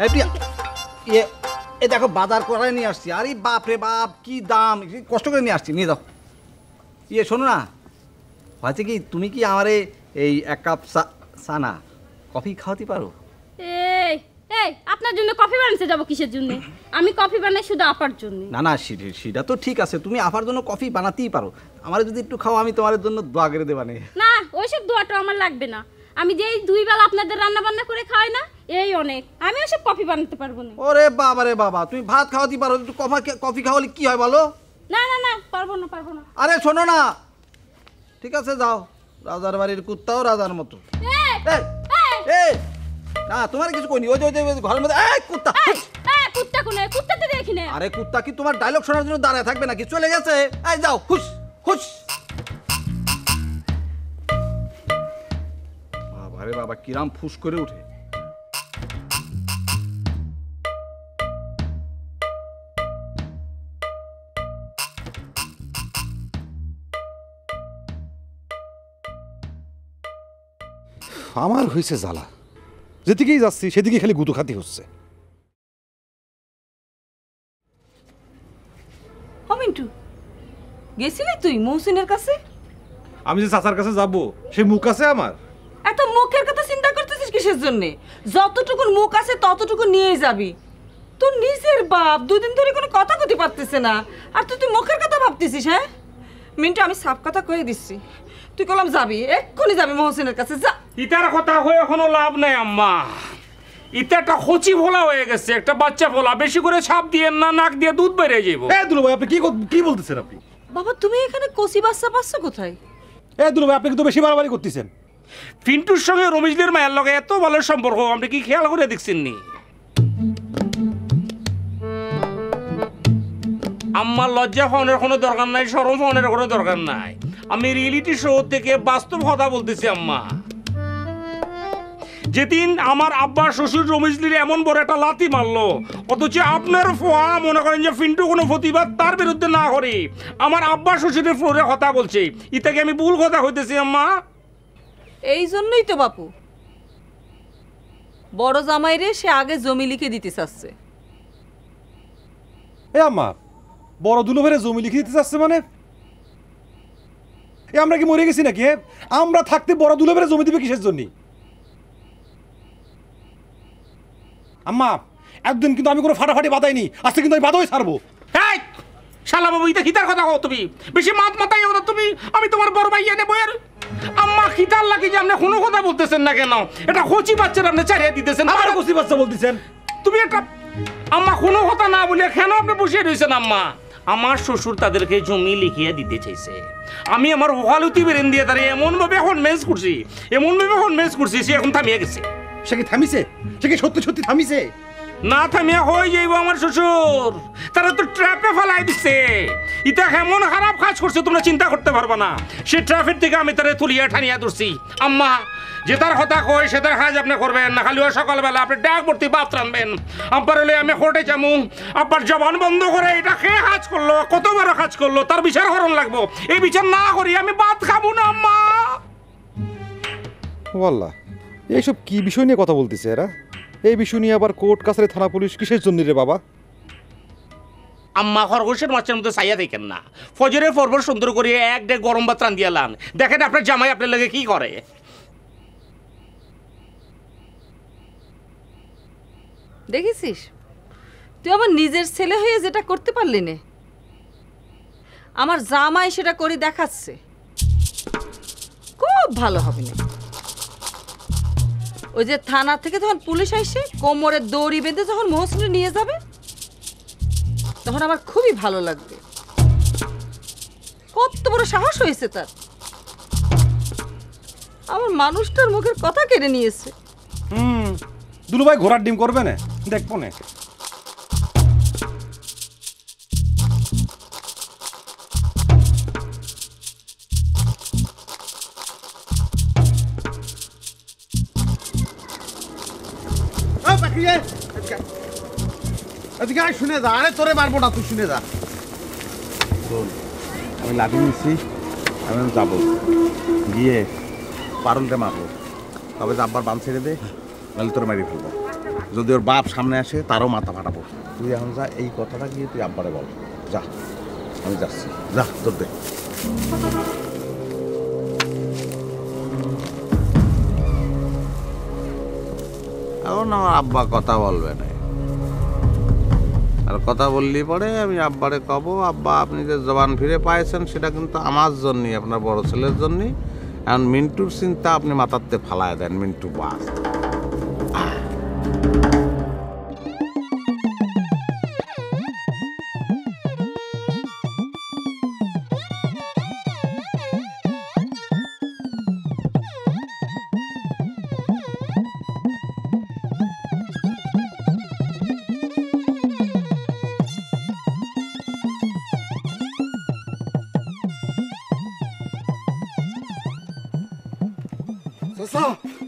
এই প্রিয়া, এ দেখো বাজার করে নিয়ে আসছি। আরে বাপ রে বাপ, কি দাম, কষ্ট করে নিয়ে আসছি, নিয়ে যাও। শোনো না, হয়েছে কি, তুমি কি আমারে এই 1 কাপ চা না কফি খাওয়াতে পারো? এই এই আপনার জন্য কফি বানাতে যাব কিসের জন্য? আমি কফি বানাই শুধু আপার জন্য। না না, সেটা তো ঠিক আছে, তুমি আপার জন্য কফি বানাতেই পারো। আমারে যদি একটু খাও, আমি তোমার জন্য দোয়া করে দেবানে। না, ওইসব দোয়াটা আমার লাগবে না। আমি যেই 2 বেলা আপনাদের রান্না বান্না করে খাই না, এই অনেক। আমি ওইসব কফি বানাতে পারবো না। ওরে বাবা রে বাবা, তুমি ভাত খাওয়াতে পারো, একটু কফি খাওয়ালে কি হয় বলো? না না না, পারবো না পারবো না। আরে শোনো না, ঠিক আছে যাও, রাজার বাড়ির কুত্তাও রাজার মতো। এই না, তোমার কিছু কইনি। ওই যে ঘরের মধ্যে এই কুত্তা। কুত্তা কোনে? কুত্তাতে দেখি না। আরে কুত্তা কি তোমার ডায়লগ শোনার জন্য দাঁড়ায় থাকবে নাকি? চলে গেছে। এই যাও, হুশ হুশ। বাবা রে বাবা, কিরাম ফুস করে উঠে। আমার হয়েছে জ্বালা, যেদিকেই যাচ্ছি সেদিকে খালি গুতো খাতি হচ্ছে। মিন্টু, গেছিলি তুই মহসিনের কাছে? আমি যে চাচার কাছে যাব, সে মুখ আছে আমার? এত মুখের কথা চিন্তা করতেছিস কিসের জন্য? যতটুকু মুখ আছে ততটুকু নিয়ে যাবি। তোর নিজের বাপ 2 দিন ধরে কোনো কথা কইতে পারতেছে না, আর তুই মুখের কথা ভাবতেছিস? হ্যাঁ মিন্টু, আমি সাফ কথা কয়ে দিচ্ছি, তুই কলম যাবি, এক্ষুনি যাবি মহসিনের কাছে, যা। ইতার কথা হয়ে কোনো লাভ নাই আম্মা। ইটা একটা খচি ভোলা হয়ে গেছে, একটা বাচ্চা ভোলা। বেশি করে ছাপ দিয়ে না, নাক দিয়ে দুধ বেরিয়ে যাবো। দুলু ভাই, আপনি কি বলতেছেন? আপনি বাবা, তুমি এখানে কচি বাচ্চা পাচ্ছ কোথায়? দুলু ভাই, আপনি কিন্তু বেশি বাড়াবাড়ি করতেছেন। পিন্টুর সঙ্গে রমেশদের মায়ের লগে এত ভালো সম্পর্ক, আপনি কি খেয়াল করে দেখছেন নি? আমার লজ্জা পাওয়ানোর কোনো দরকার নাই, শরম পাওয়ানোর কোনো দরকার নাই। আমি রিয়েলিটি শো থেকে বাস্তব কথা বলতেছি আম্মা। যেদিন আমার আব্বা শ্বশুর রমেশলির এমন বড় একটা লাথি মারলো, অথচ আপনার ফোয়া মনে করেন যে পিন্টু কোনো প্রতিবাদ তার বিরুদ্ধে না করে আমার আব্বা শ্বশুরের ফ্লোরে কথা বলছে, ইতাকে আমি ভুল কথা হইতেছি আম্মা। এই জন্যই তো বাপু বড় জামাইরে সে আগে জমি লিখে দিতে চাচ্ছে। আম্মা, বড় দুলু ভাইরে জমি লিখে দিতে চাচ্ছে মানে? আমরা কি মরে গেছি নাকি? আমরা থাকতে বড় দুলু ভাইরে জমি দিবে কিসের জন্য? আম্মা, একদিন কিন্তু আমি কোনো ফাটাফাটি বাদাইনি, আজকে কিন্তু আমি বাদাই ছাড়বো। এই শালা বাবু, ইতা খিতার কথা কও তুমি? বেশি মাথায় না তুমি। আমি তোমার বড় ভাই এনে বইয়ের আম্মা, খিতার লাগে যে আপনি কোনো কথা বলতেছেন না কেন? এটা কচি বাচ্চার আপনি ছাড়িয়ে দিতেছেন। আমার কচি বাচ্চা বলতেছেন তুমি? একটা আম্মা কোনো কথা না বলে কেন আপনি বসিয়ে রয়েছেন আম্মা? আমার শ্বশুর তাদেরকে জমি লিখিয়ে দিতে চাইছে। আমি আমার ওহালতি বেরেন দিয়ে তারা এমনভাবে কনভিন্স করছি, সে এখন থামিয়ে গেছে। সে কি থামিছে? সে কি সত্যি সত্যি থামিছে? না থামিয়া হয়ে যাইব আমার শ্বশুর। তারা তো ট্র্যাপে ফেলাই দিচ্ছে। ইটা এমন খারাপ কাজ করছে তোমরা চিন্তা করতে পারবা না। সে ট্রাফিক থেকে আমি তারে তুলিয়া ঠানিয়া ধরছি। আম্মা যে তার কথা কই সে তার কাজ আপনি করবেন না, খালি সকালবেলা আপনি ডাক ভর্তি ভাত রানবেন। আব্বার হলে আমি কোর্টে যাবো, আব্বার জবান বন্ধ করে এটা কে কাজ করলো, কত বড় কাজ করলো তার বিচার করণ লাগবো। এই বিচার না করি আমি ভাত খাবো না আম্মা। ওয়াল্লাহ, এইসব কি বিষয় নিয়ে কথা বলতেছে এরা? এই বিষয় নিয়ে আবার কোর্ট কাছারি থানা পুলিশ কিসের জন্য রে বাবা? আম্মা খরগোশের মাছের মধ্যে চাইয়া দেখেন না, ফজরের পরপর সুন্দর করে এক ডেক গরম ভাত রান্ধিয়া লান, দেখেন আপনার জামাই আপনার লাগে কি করে। দেখেছিস তুই আমার নিজের ছেলে হয়ে যেটা করতে পারলি না, আমার জামাই সেটা করে দেখাচ্ছে। খুব ভালো হবে না। ওই যে থানা থেকে যখন পুলিশ আসে কোমরে দড়ি বেঁধে যখন মহসিনে নিয়ে যাবে তখন আমার খুবই ভালো লাগবে। কত বড় সাহস হয়েছে তার, আমার মানুষটার মুখের কথা কেড়ে নিয়েছে। দুলু ভাই ঘোড়ার ডিম করবে না, দেখবো না। শুনে যা, আরে তোরে মারবো না, তুই শুনে যা। আমি লাঠি নিচ্ছি, আমি যাবো গিয়ে পারুলটা মারবো, তবে যে আব্বার বান ছেড়ে দে, নাহলে তোর মারি ফেলবো। যদি ওর বাপ সামনে আসে তারও মাথা ফাটাবো। তুই এখন যা, এই কথাটা গিয়ে তুই আব্বারে বল। যা, আমি যাচ্ছি, যা তোর দে। এখন আমার আব্বা কথা বলবে না, আর কথা বললি পরে আমি আব্বারে কব, আব্বা আপনি যে জবান ফিরে পাইছেন সেটা কিন্তু আমার জন্যই, আপনার বড় ছেলের জন্যই। এখন মিন্টুর চিন্তা আপনি মাথাতে ফালায় দেন, মিন্টু বাস।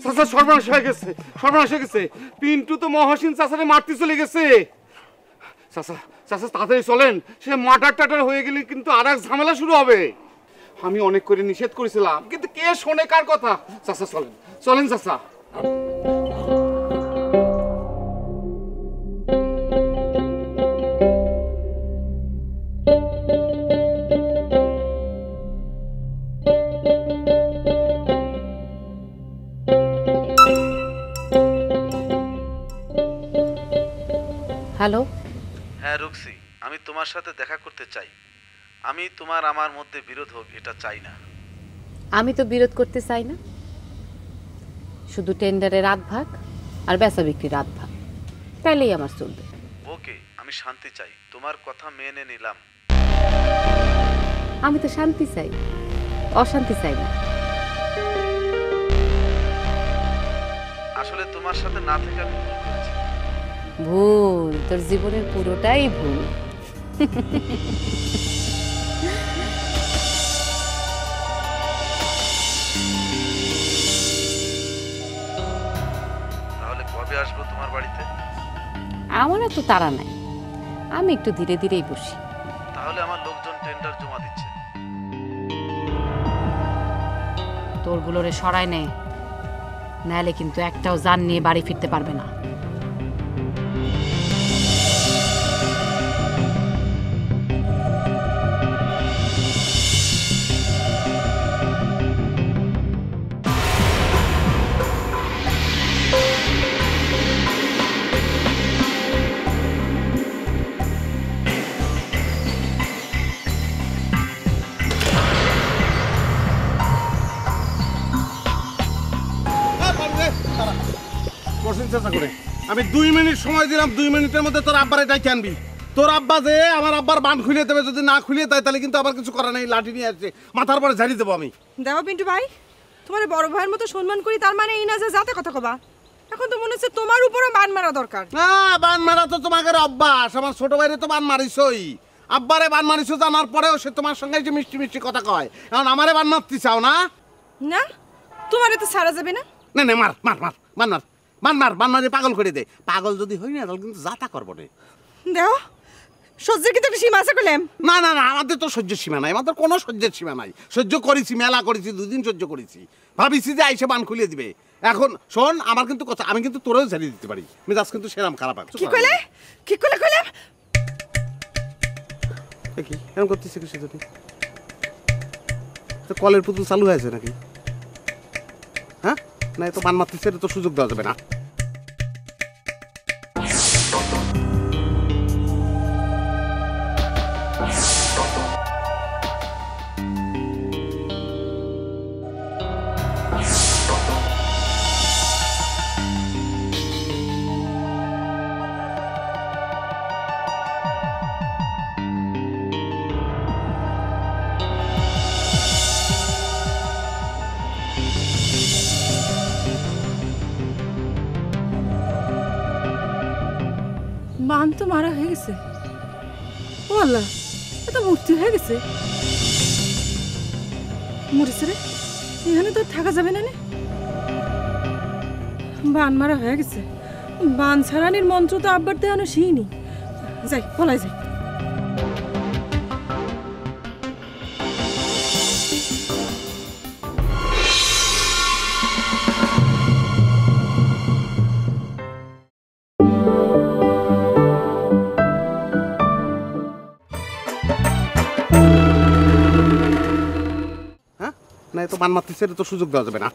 চাচা সর্বনাশ হয়ে গেছে, সর্বনাশ হয়ে গেছে। পিন্টু তো মহসিন চাচারে মারতে চলে গেছে। চাচা চাচা তাড়াতাড়ি চলেন, সে মার্ডার টাটার হয়ে গেলে কিন্তু আর এক ঝামেলা শুরু হবে। আমি অনেক করে নিষেধ করেছিলাম, কিন্তু কে শোনে কার কথা। চাচা চলেন, চলেন চাচা। হ্যালো। হ্যাঁ রুক্সি, আমি তোমার সাথে দেখা করতে চাই। আমি তোমার আমার মধ্যে বিরোধ হোক এটা চাই না। আমি তো বিরোধ করতে চাই না, শুধু টেন্ডারে রাত ভাগ আর বেচা বিক্রি রাত ভাগ, তাইলেই আমার চলবে। ওকে, আমি শান্তি চাই, তোমার কথা মেনে নিলাম। আমি তো শান্তি চাই, অশান্তি চাই না। আসলে তোমার সাথে না থেকে আমি ভুল করেছি। ভুল? তোর জীবনের পুরোটাই ভুল। তাহলে কবে আসবো তোমার বাড়িতে? আমার এত তাড়া নাই, আমি একটু ধীরে ধীরেই বসি। তাহলে আমার লোকজন টেন্ডার জমা দিচ্ছে। তোরগুলোরে সরাই নে, নাহলে কিন্তু একটাও জান নিয়ে বাড়ি ফিরতে পারবে না। আমি 2 মিনিট সময় দিলাম, 2 মিনিটের মধ্যে তোর আব্বার এটাই আনবি। তোর আব্বা যে আমার আব্বার বান খুলে দেবে, যদি না খুলে দেয় তাহলে কিন্তু আবার কিছু করা নাই, লাঠি নিয়ে আসছে, মাথার পরে ঝাড়ি দেবো আমি। দেখো পিন্টু ভাই, তোমার বড় ভাইয়ের মতো সম্মান করি, তার মানে এই না যে যাতে কথা কবা। এখন তো মনে হচ্ছে তোমার উপরও বান মারা দরকার। না, বান মারা তো তোমাদের অভ্যাস, আমার ছোট ভাইরে তো বান মারিছই। আব্বারে বান মারিছো জানার পরেও সে তোমার সঙ্গে যে মিষ্টি মিষ্টি কথা কয়, এখন আমারে বান মারতে চাও না? না তোমারে তো ছাড়া যাবে না। না না, মার মার মার মার মার মার মার বান মারে পাগল করে দে। পাগল যদি হই না তাহলে কিন্তু যাতা করবো রে। দেখো সহ্যের কিন্তু একটা সীমা আছে কইলাম। না না না, আমাদের তো সহ্যের সীমা নাই, আমাদের কোনো সহ্যের সীমা নাই। সহ্য করেছি, মেলা করেছি, 2 দিন সহ্য করেছি, ভাবিছি যে আইসে বান খুলিয়ে দিবে। এখন শোন আমার কিন্তু কথা, আমি কিন্তু তোরেও ঝাড়িয়ে দিতে পারি, মেজাজ কিন্তু সেরাম খারাপ আছে। কি কইলে কি কইলে কইলাম? কি এরকম করতেছে কিছু যদি তো কলের পুতুল চালু হয়েছে নাকি? হ্যাঁ না, তো বান মারতেছে, এটা তো সুযোগ দেওয়া যাবে না। বান তো মারা হয়ে গেছে। ও আল্লাহ, এটা মূর্তি হয়ে গেছে। মরেছে রে, এখানে তো থাকা যাবে না। বান মারা হয়ে গেছে, বান ছাড়ানির মন্ত্র তো আব্বার দেওয়ানো শিখিনি। যাই পলাই যাই। না, তো বান মারতেছে, এটা তো সুযোগ দেওয়া যাবে না।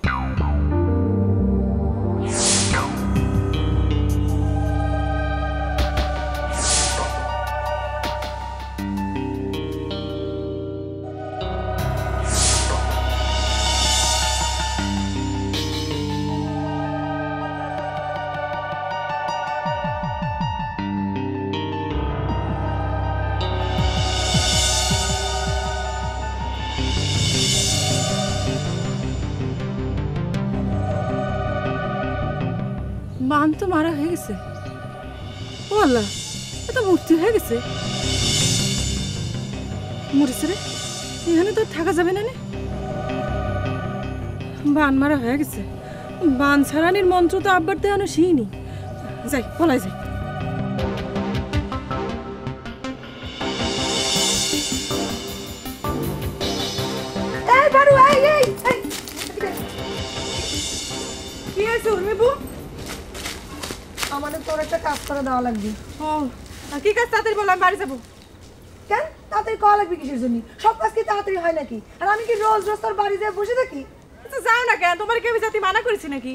বান তো মারা হয়ে গেছে। ও আল্লাহ, এটা মূর্তি হয়ে গেছে। মরেছে রে, এখানে তো থাকা যাবে না। বান মারা হয়ে গেছে, বান ছাড়ানির মন্ত্র তো আব্বার দেওয়ানো শিখিনি। যাই পলাই যাই। কি আছে উর্মিবু? আমাদের তোর একটা কাজ করে দেওয়া লাগবে। ও কি কাজ? তাড়াতাড়ি বল, আমি বাড়ি যাবো। কেন তাড়াতাড়ি কওয়া লাগবে কিসের জন্য? সব কাজ কি তাড়াতাড়ি হয় নাকি? আর আমি কি রোজ রোজ তোর বাড়ি যেয়ে বসে থাকি? আচ্ছা যাও না কেন, তোমার কেউ জাতি মানা করেছি নাকি?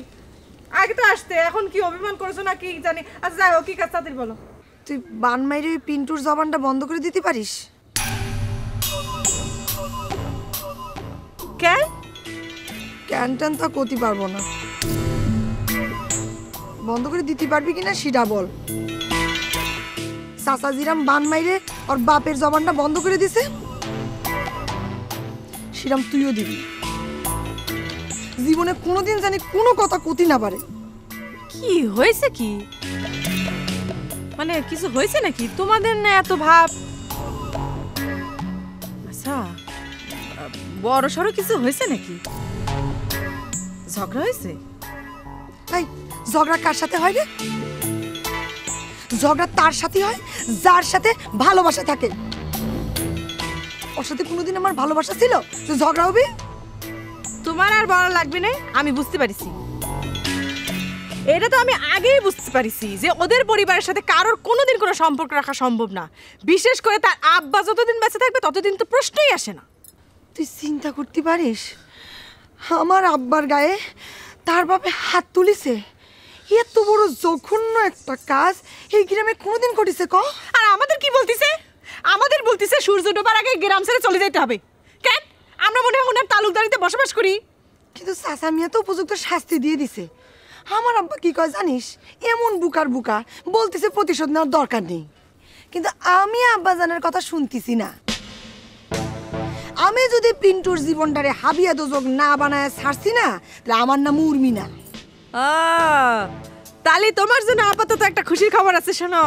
আগে তো আসতে, এখন কি অভিমান করছো নাকি জানি। আচ্ছা যাই হোক, কি কাজ তাড়াতাড়ি বলো। তুই বান মাইরে পিন্টুর জবানটা বন্ধ করে দিতে পারিস? কেন? কেন টেন তা করতে পারবো না, বন্ধ করে দিতে পারবি কিনা সেটা বল। চাচা জিরাম বান মাইরে ওর বাপের জবানটা বন্ধ করে দিছে, সেরাম তুইও দিবি। জীবনে কোনোদিন জানি কোনো কথা কতি না পারে। কি হয়েছে? কি মানে কিছু হয়েছে নাকি তোমাদের? না এত ভাব। আচ্ছা বড় সড়ো কিছু হয়েছে নাকি? ঝগড়া হয়েছে? তাই ঝগড়া কার সাথে হয় রে? ঝগড়া তার সাথে হয় যার সাথে ভালোবাসা থাকে। ওর সাথে কোনোদিন আমার ভালোবাসা ছিল যে ঝগড়া হবে? তোমার আর বড় লাগবে না, আমি বুঝতে পারিছি। এটা তো আমি আগেই বুঝতে পারিছি যে ওদের পরিবারের সাথে কারোর কোনোদিন কোনো সম্পর্ক রাখা সম্ভব না। বিশেষ করে তার আব্বা যতদিন বেঁচে থাকবে ততদিন তো প্রশ্নই আসে না। তুই চিন্তা করতে পারিস আমার আব্বার গায়ে তার বাপে হাত তুলিছে? এত বড় জঘন্য একটা কাজ এই গ্রামে কোনোদিন ঘটেছে ক? আর আমাদের কি বলতিছে? আমাদের বলতিছে সূর্য ডোবার আগে গ্রাম ছেড়ে চলে যেতে হবে। কেন? আমরা মনে হয় ওনার তালুকদারিতে বসবাস করি। কিন্তু চাচা মিয়া তো উপযুক্ত শাস্তি দিয়ে দিছে। আমার আব্বা কি কয় জানিস? এমন বুকার বুকা বলতেছে প্রতিশোধ নেওয়ার দরকার নেই। কিন্তু আমি আব্বা জানের কথা শুনতেছি না। আমি যদি পিন্টুর জীবনটারে হাবিয়া দোজক না বানায় ছাড়ছি না, তাহলে আমার নাম উর্মি না। তাহলে তোমার জন্য আপাতত একটা খুশির খবর আছে, শোনো।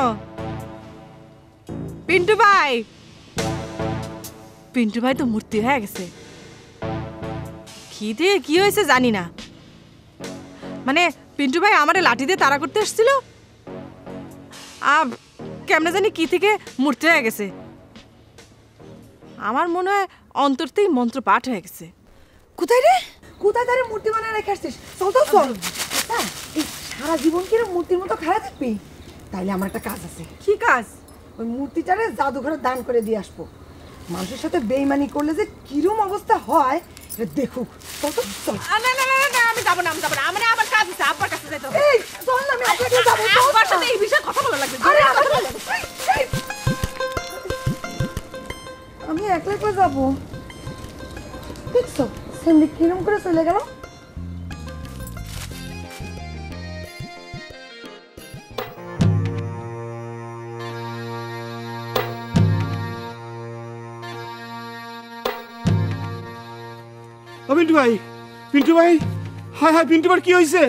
পিন্টু ভাই, পিন্টু ভাই তো মূর্তি হয়ে গেছে। খিদে কি হয়েছে জানি না, মানে পিন্টু ভাই আমারে লাঠি দিয়ে তাড়া করতে এসেছিল, কেমনে জানি কি থেকে মূর্তি হয়ে গেছে। আমার মনে হয় অন্তরতেই মন্ত্র পাঠ হয়ে গেছে। কোথায় রে, কোথায় তারে মূর্তি বানায় রেখে আসছিস? চল তো চল। এই সারা জীবন কি মূর্তির মতো খারাপ থাকবি? তাইলে আমার একটা কাজ আছে। কি কাজ? ওই মূর্তিটারে জাদুঘরে দান করে দিয়ে আসবো। মানুষের সাথে বেইমানি করলে যে কিরম অবস্থা হয় এটা দেখুক। চল তো চল। না না না না, আমি যাবো না, আমি যাবো না, আমার আবার কাজ আছে, আব্বার কাছে যাইতে হবে। এই চল না, আমি আপনাকে যাবো। আব্বার সাথে এই বিষয়ে কথা বলা লাগবে। আরে আমি একলা একলা যাবো। দেখছো সেমনি কিরম করে চলে গেল। পিন্টু ভাই, পিন্টু ভাই, হায় হায়, পিন্টু ভাই কি হয়েছে?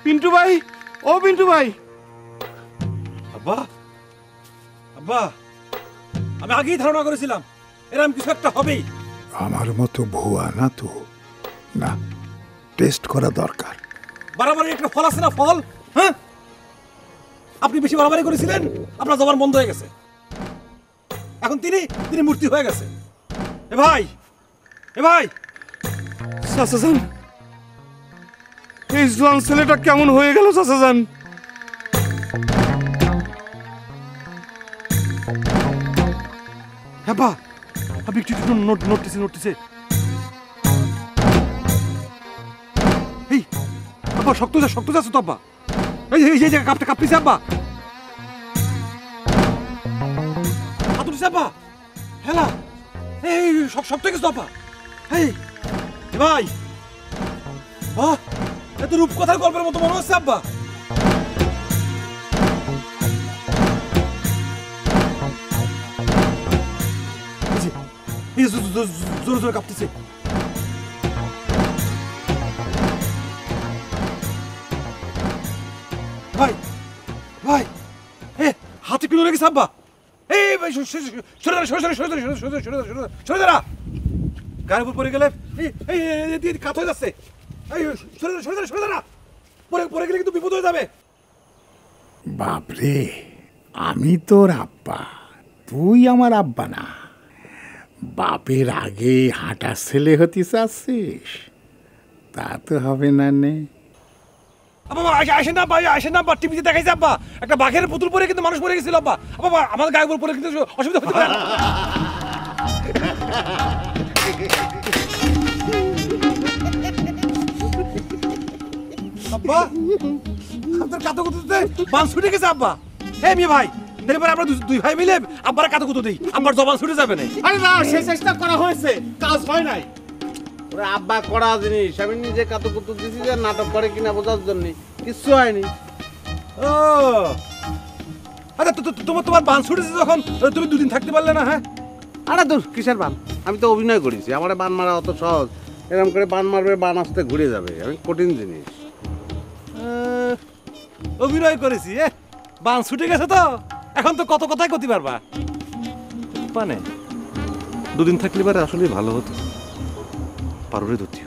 পিন্টু ভাই, ও পিন্টু ভাই। আব্বা, আব্বা, আমি আগেই ধারণা করেছিলাম এরকম কিছু একটা হবেই। আমার মতো ভুয়া না তো, না, টেস্ট করা দরকার। বাড়াবাড়ি একটা ফল আছে না, ফল? হ্যাঁ, আপনি বেশি বাড়াবাড়ি করেছিলেন, আপনার জবান বন্ধ হয়ে গেছে। এখন তিনি মূর্তি হয়ে গেছে। এ ভাই, এ ভাই, চাচাজান, এই জোয়ান ছেলেটা কেমন হয়ে গেল চাচাজান? হ্যাঁ বা, আপনি একটু নোটিসে। এই আব্বা, শক্ত যাচ্ছে তো আব্বা। এই যে জায়গা কাঁপতেছে আব্বা। হাত উঠছে আব্বা। হেলা, এই শক্ত হয়ে গেছে আব্বা। এই ভাই, বাহ, এত রূপকথার গল্পের মতো মনে হচ্ছে আব্বা। জোরে জোরে কাঁপতেছে। ভাই ভাই, হাতে একটু নড়ে গেছে আব্বা। এই ভাই, সরে দাঁড়া, গায়ের উপর পড়ে গেলে কাত হয়ে যাচ্ছে। সরে দাঁড়া, পরে গেলে কিন্তু বিপদ হয়ে যাবে। বাপরে, আমি তোর আব্বা, তুই আমার আব্বা না। বাপের আগে হাঁটা ছেলে হতে চাচ্ছিস? তা তো হবে না নে। আসেন না আব্বা, টিভিতে দেখাইছে আব্বা, একটা বাঘের পুতুল পরে কিন্তু মানুষ পরে গেছিল আব্বা। আব্বা, আমার গায়ের উপর পরে কিন্তু অসুবিধা হতে পারে। আব্বা, আপনার কাতুকুতুতে বান ছুটে গেছে আব্বা। হে মেয়ে ভাই, এরপরে আমরা দুই ভাই মিলে আব্বার কাতুকুতু দিই, আব্বার জবান ছুটে যাবে না। আরে না, সেই চেষ্টা করা হয়েছে, কাজ হয় নাই। ওরে আব্বা করা জিনিস, আমি নিজে কাতুকুতু দিছি যে নাটক করে কিনা বোঝার জন্য, কিচ্ছু হয়নি। ও আচ্ছা, তোমার বান ছুটেছে যখন, তুমি দুদিন থাকতে পারলে না? হ্যাঁ, আরে দূর, কিসের বান? আমি তো অভিনয় করেছি, আমার বান মারা অত সহজ। এরকম করে বান মারবে, বান আসতে ঘুরে যাবে, আমি কঠিন জিনিস। অভিনয় করেছি, বান ছুটে গেছে তো এখন তো কত কথাই করতে পারবা। মানে দুদিন থাকলে পারে আসলে ভালো হতো, পারুরে ধরতে।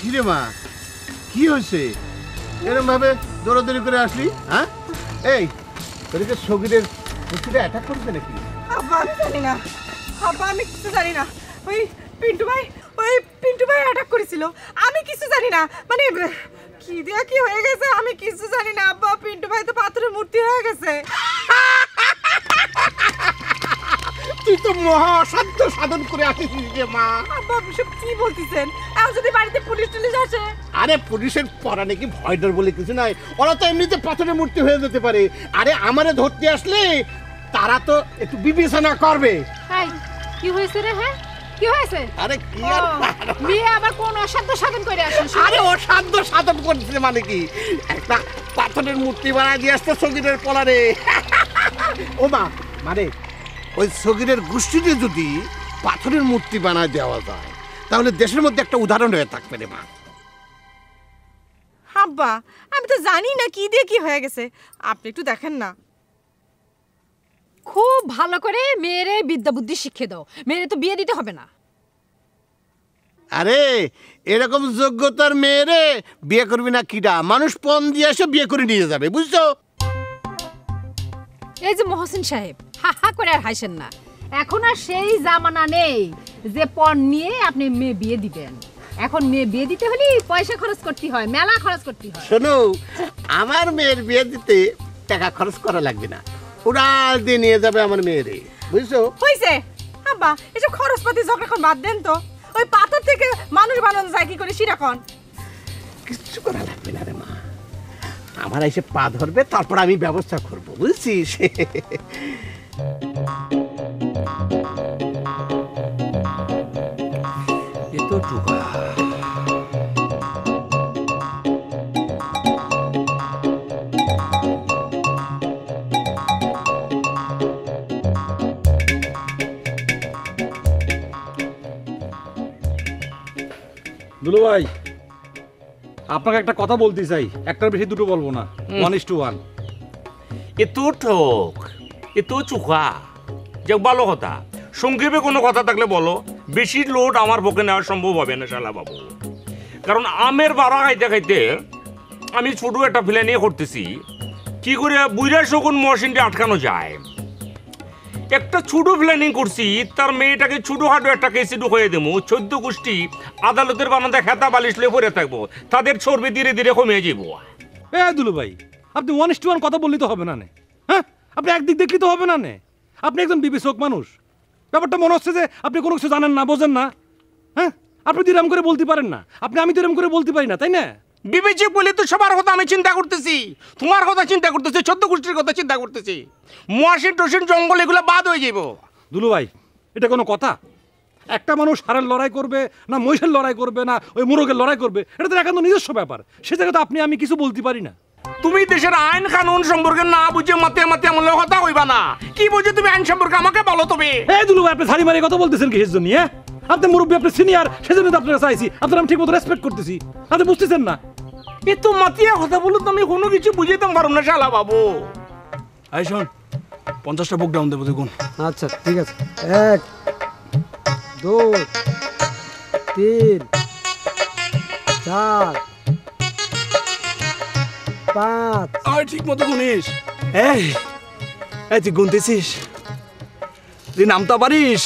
কিরে মা, কি হয়েছে? এরকম ভাবে দৌড়াদৌড়ি করে আসলি? হ্যাঁ, এই তোকে সগীরের কুকুরে অ্যাটাক করেছে নাকি? আব্বা, আমি জানি না আব্বা, আমি কিছু জানি না। ওই পিন্টু ভাই অ্যাটাক করেছিল, আমি কিছু জানি না। মানে কি দিয়া কি হয়ে গেছে আমি কিছু জানি না আব্বা। পিন্টু ভাই তো পাথরের মূর্তি হয়ে গেছে। তুই তো মহা অসাধ্য সাধন করে আসিস রে মা। আব্বা, আপনি সব কি বলতেছেন? এখন যদি বাড়িতে পুলিশ আসে? আরে পুলিশের পড়া নাকি ভয় ডর বলে কিছু নাই, ওরা তো এমনিতে পাথরের মূর্তি হয়ে যেতে পারে। আরে আমারে ধরতে আসলে তারা তো একটু বিবেচনা করবে। কি হয়েছে রে? হ্যাঁ, কি হয়েছে? আরে কি আর বিয়ে আবার কোন অসাধ্য সাধন করে আসিস? আরে অসাধ্য সাধন করছে মানে কি, একটা পাথরের মূর্তি বানায় দিয়ে আসতে সগীরের পলারে। ও মা, মানে ওই সগিরের গোষ্ঠীতে যদি পাথরের মূর্তি বানায় দেওয়া যায় তাহলে দেশের মধ্যে একটা উদাহরণ হয়ে থাকবে রে মা। আব্বা আমি তো জানি না কি দিয়ে কি হয়ে গেছে, আপনি একটু দেখেন না। খুব ভালো করে মেয়েরে বিদ্যা বুদ্ধি শিখিয়ে দাও, মেয়েরে তো বিয়ে দিতে হবে না। আরে এরকম যোগ্যতার মেয়েরে বিয়ে করবি না কিডা, মানুষ পণ দিয়ে এসে বিয়ে করে নিয়ে যাবে, বুঝছো? এই যে মহসিন সাহেব, হা হা করে আর হাসেন না। এখন আর সেই জামানা নেই যে পণ নিয়ে আপনি মেয়ে বিয়ে দিবেন। এখন মেয়ে বিয়ে দিতে হলে পয়সা খরচ করতে হয়, মেলা খরচ করতে হয়। শোনো, আমার মেয়ের বিয়ে দিতে টাকা খরচ করা লাগবে না, উড়াল দিয়ে নিয়ে যাবে আমার মেয়েরে, বুঝছো? হইছে আব্বা, এসব খরচপাতি ঝগড়া এখন বাদ দেন তো। ওই পাথর থেকে মানুষ বানানো যায় কি করে সেটা কোন? কিচ্ছু করা লাগবে না রে মা, আমার এসে পা ধরবে তারপর আমি ব্যবস্থা করব, বুঝছিস? দুলু ভাই, আপনাকে একটা কথা বলতে চাই, একটার বেশি দুটো বলবো না, 1:1। এ তো ঠক, এ তো চুকা, যাক ভালো কথা। সংক্ষেপে কোনো কথা থাকলে বলো, বেশি লোড আমার পক্ষে নেওয়া সম্ভব হবে না শালা বাবু। কারণ আমের বাড়া খাইতে খাইতে আমি ছোট একটা প্ল্যানিং করতেছি, কি করে বুইরা শকুন মেশিনটা আটকানো যায়। একটা ছোট প্ল্যানিং করছি, তার মেয়েটাকে ছোটখাটো একটা কেসে ঢুকিয়ে দেবো, 14 গোষ্ঠী আদালতের বারান্দা খেতা বালিশ লয়ে পড়ে থাকবো, তাদের চর্বি ধীরে ধীরে কমিয়ে যাবো। দুলু ভাই, আপনি 1:1 কথা বললে তো হবে না নে, হ্যাঁ? আপনি একদিক দেখলে তো হবে না নে। আপনি একজন বিবেচক মানুষ, ব্যাপারটা মনে হচ্ছে যে আপনি কোনো কিছু জানেন না, বোঝেন না, হ্যাঁ? আপনি তো এরকম করে বলতে পারেন না, আমি তো এরকম করে বলতে পারি না, তাই না? বিবেচক বলে তো সবার কথা আমি চিন্তা করতেছি, তোমার কথা চিন্তা করতেছি, 14 গোষ্ঠীর কথা চিন্তা করতেছি। মহাসিন টসিন জঙ্গল এগুলো বাদ হয়ে যাব। দুলু ভাই, এটা কোনো কথা? একটা মানুষ হারের লড়াই করবে না মহিষের লড়াই করবে না ওই মুরগের লড়াই করবে, এটা তো একান্ত নিজস্ব ব্যাপার, সে জায়গায় তো আমি কিছু বলতে পারি না। তুমি দেশের আইন কানুন সম্পর্কে না বুঝে মাতে মাতে আমার কথা কইবা না। কি বুঝে তুমি আইন সম্পর্কে আমাকে বলো তবে। এই দুলু ভাই, আপনি ঝাড়ি মারি কথা বলতেছেন কিসের জন্য? হ্যাঁ, আপনি মুরব্বী, আপনি সিনিয়র, সেজন্য তো আপনারা চাইছি, আপনারা আমি ঠিক মতো রেসপেক্ট করতেছি, আপনি বুঝতেছেন না? এ তো মাতিয়া কথা বলো, তো আমি কোনো কিছু বুঝাইতে পারব না শালা বাবু। এই শোন, 50টা বুক ডাউন দেবো দেখুন। আচ্ছা ঠিক আছে, 1 2 3 4 5। আর ঠিক মতো গুনিস। এই তুই গুনতেছিস? তুই নামতে পারিস?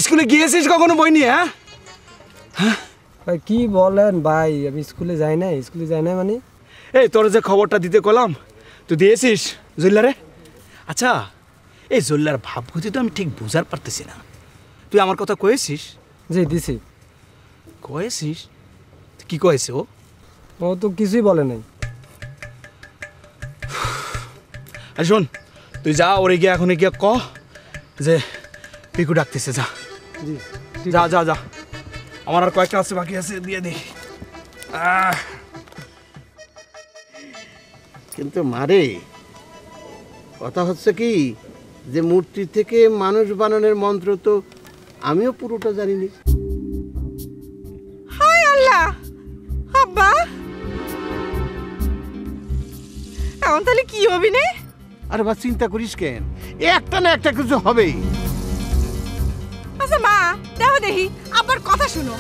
স্কুলে গিয়েছিস কখনো বই নিয়ে? হ্যাঁ ভাই কি বলেন ভাই, আমি স্কুলে যাই না মানে। এই তোর যে খবরটা দিতে কলাম, তুই দিয়েছিস জল্লারে? আচ্ছা, এই জল্লার ভাবগতি তো আমি ঠিক বুঝার পারতেছি না। তুই আমার কথা কয়েছিস? জি দিছি। কয়েছিস? কি কয়েছে ও? ও তো কিছুই বলে নাই। শোন, তুই যা ওরে গিয়ে এখন গিয়ে ক যে পিকু ডাকতেছে, যা যা যা যা, আমার আর কয়েকটা আছে বাকি আছে, দিয়ে দে। কিন্তু মারে, কথা হচ্ছে কি যে মূর্তি থেকে মানুষ বানানোর মন্ত্র তো আমিও পুরোটা জানিনি। হায় আল্লাহ, আব্বা এখন তাহলে কি হবে না? আরে বা চিন্তা করিস কেন, একটা না একটা কিছু হবেই। আচ্ছা মা, দেখো দেখি আব্বার কথা শুনো।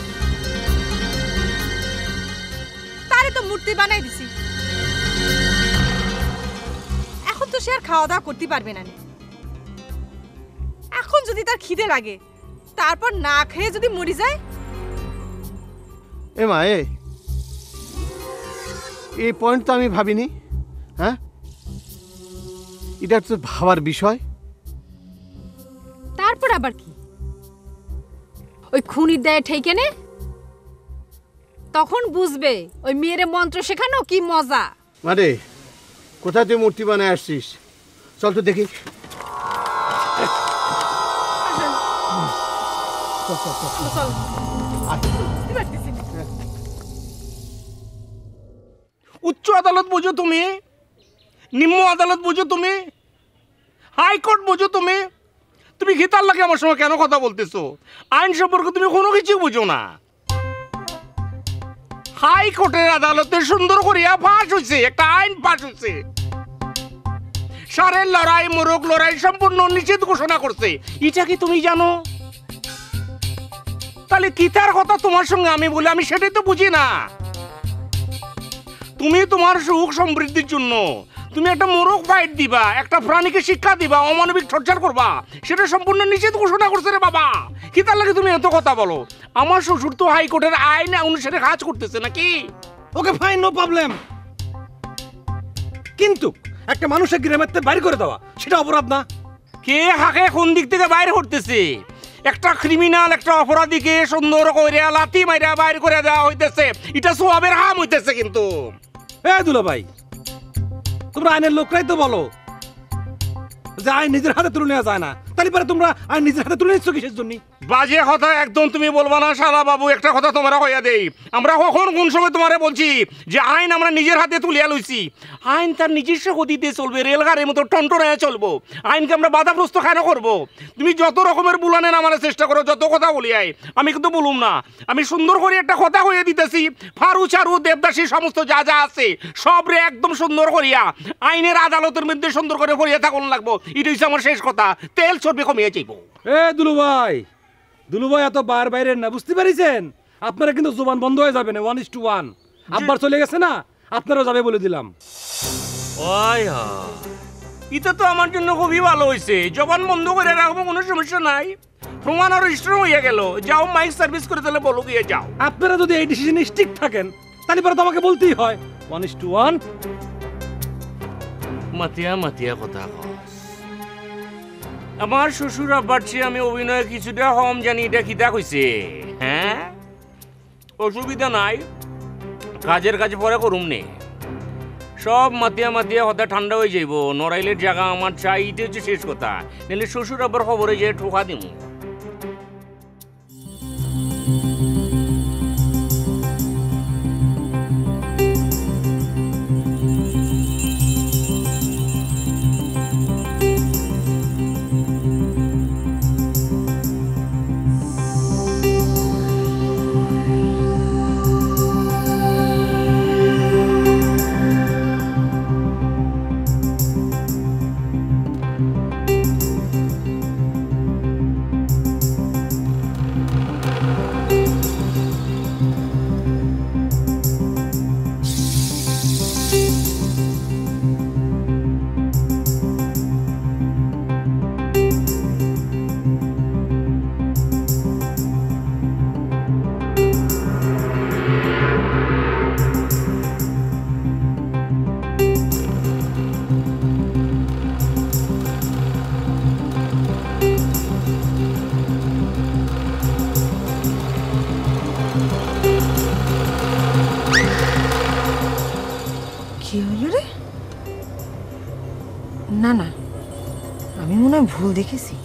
তারে তো মূর্তি বানাই দিছি, এখন তো সে আর খাওয়া দাওয়া করতে পারবে না। এখন যদি তার খিদে লাগে, তারপর না খেয়ে যদি মরে যায়? এ মা, এই পয়েন্ট তো আমি ভাবিনি। হ্যাঁ, এটা তো ভাবার বিষয়। তারপর আবার কি, ওই খুনির দায়ে ঠেকে নে, তখন বুঝবে ওই মেয়েরে মন্ত্র শেখানো কি মজা। মানে কোথায় তুই মূর্তি বানায় আসছিস? চল তো দেখি। উচ্চ আদালত বুঝো তুমি, নিম্ন আদালত বুঝো তুমি, হাইকোর্ট বুঝো তুমি, তুমি গীতার লাগে আমার সঙ্গে কেন কথা বলতেছো? আইন সম্পর্কে তুমি কোনো কিছু বুঝো না। হাইকোর্টের আদালতে সুন্দর করিয়া পাশ হয়েছে, একটা আইন পাশ হয়েছে, সারের লড়াই মোরগ লড়াই সম্পূর্ণ নিষেধ ঘোষণা করছে। এটা কি তুমি জানো? তাহলে কিতার কথা তোমার সঙ্গে আমি বলি, আমি সেটাই তো বুঝি না। তুমি তোমার সুখ সমৃদ্ধির জন্য তুমি একটা মোরগ ফাইট দিবা, একটা প্রাণীকে শিক্ষা দিবা, অমানবিক টর্চার করবা, সেটা সম্পূর্ণ নিষেধ ঘোষণা করছে রে বাবা। কি তার লাগে তুমি এত কথা বলো? আমার শ্বশুর তো হাইকোর্টের আইন অনুসারে কাজ করতেছে নাকি? ওকে ফাইন, নো প্রবলেম, কিন্তু একটা মানুষের গ্রামের থেকে বাইরে করে দেওয়া সেটা অপরাধ না? কে হাকে কোন দিক থেকে বাইরে করতেছে? একটা ক্রিমিনাল, একটা অপরাধীকে সুন্দর করে লাথি মাইরা বাইরে করে দেওয়া হইতেছে, এটা সোয়াবের হাম হইতেছে। কিন্তু দুলা ভাই, তোমরা আইনের লোকরাই তো বলো যে আইন নিজের হাতে তুলে নেওয়া যায় না, তাহলে পরে তোমরা আইন নিজের হাতে তুলে নিচ্ছ কিসের জন্য? বাজে কথা একদম তুমি বলবা না শালা বাবু। একটা কথা তোমরা কইয়া দেই, আমরা কখন কোন সময় তোমারে বলছি যে আইন আমরা নিজের হাতে তুলিয়া লইছি? আইন তার নিজস্ব গতিতে চলবে, রেলগাড়ির মতো টনটনায় চলবো। আইনকে আমরা বাধাগ্রস্ত কেন করবো? তুমি যত রকমের বুলানের আমার চেষ্টা করো, যত কথা বলিয়াই, আমি কিন্তু বলুম না। আমি সুন্দর করে একটা কথা কইয়া দিতেছি, ফারু চারু দেবদাসী সমস্ত যা যা আছে সবরে একদম সুন্দর করিয়া আইনের আদালতের মধ্যে সুন্দর করে করিয়া থাকুন লাগবো। এটা হচ্ছে আমার শেষ কথা। তেল চর্বি কমিয়ে যাইব। দুলু ভাই এত বার বাইরে না, বুঝতে পারিছেন? আপনারা কিন্তু জবান বন্ধ হয়ে যাবে না, 1:1। আব্বার চলে গেছে না, আপনারাও যাবে বলে দিলাম। এটা তো আমার জন্য খুবই ভালো হয়েছে। জবান বন্ধ করে রাখবো, কোনো সমস্যা নাই। প্রমাণ আর রেজিস্টার হয়ে গেল। যাও মাইক সার্ভিস করে তাহলে বলো গিয়ে যাও। আপনারা যদি এই ডিসিশনে স্টিক থাকেন তাহলে পরে তো আমাকে বলতেই হয় 1:1। মাতিয়া মাতিয়া কথা কও। আমার শ্বশুর আব্বার চেয়ে আমি অভিনয় কিছুটা কম জানি, এটা কিতা কইছে? হ্যাঁ, অসুবিধা নাই, কাজের কাজ পরে করুম নে। সব মাতিয়া মাতিয়া কথা ঠান্ডা হয়ে যাইব। নড়াইলের জায়গা আমার চাই, এটা হচ্ছে শেষ কথা। নাহলে শ্বশুর আব্বার খবরে যে ঠোকা দিব। না না, আমি মনে হয় ভুল দেখেছি।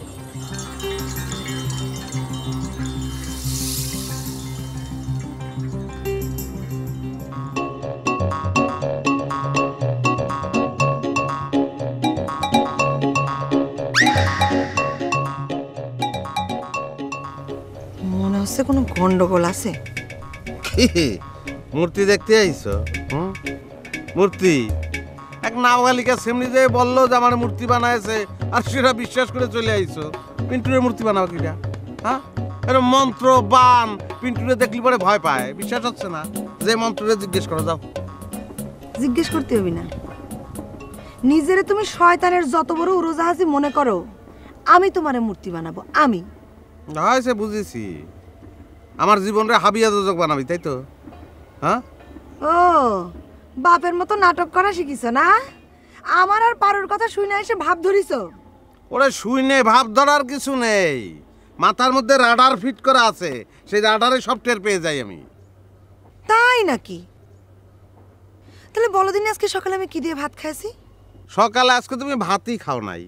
মনে হচ্ছে কোনো গন্ডগোল আছে। মূর্তি দেখতে আইছো? মূর্তি এক নাবালিকা সেমনি যে বললো যে আমার মূর্তি বানাইছে, আর সেটা বিশ্বাস করে চলে আইছো। পিন্টুরের মূর্তি বানাও কিটা? হ্যাঁ, এরকম মন্ত্র বান পিন্টুরে দেখলি পরে ভয় পায়, বিশ্বাস হচ্ছে না। যে মন্ত্ররে জিজ্ঞেস করো, যাও। জিজ্ঞেস করতে হবে না। নিজেরে তুমি শয়তানের যত বড় উড়োজাহাজই মনে করো, আমি তোমারে মূর্তি বানাবো। আমি হয়েছে, বুঝেছি। আমার জীবনরে হাবিয়া যোজক বানাবি, তাই তো? হ্যাঁ, ও বাপের মতো নাটক করা শিখিছ না? আমার আর পারুর কথা শুনে এসে ভাব ধরিছ? ওরে শুনে ভাব ধরার কিছু নেই, মাথার মধ্যে রাডার ফিট করা আছে, সেই রাডারে সব টের পেয়ে যাই আমি। তাই নাকি? তাহলে বলো দিন আজকে সকালে আমি কি দিয়ে ভাত খাইছি? সকালে আজকে তুমি ভাতই খাও নাই।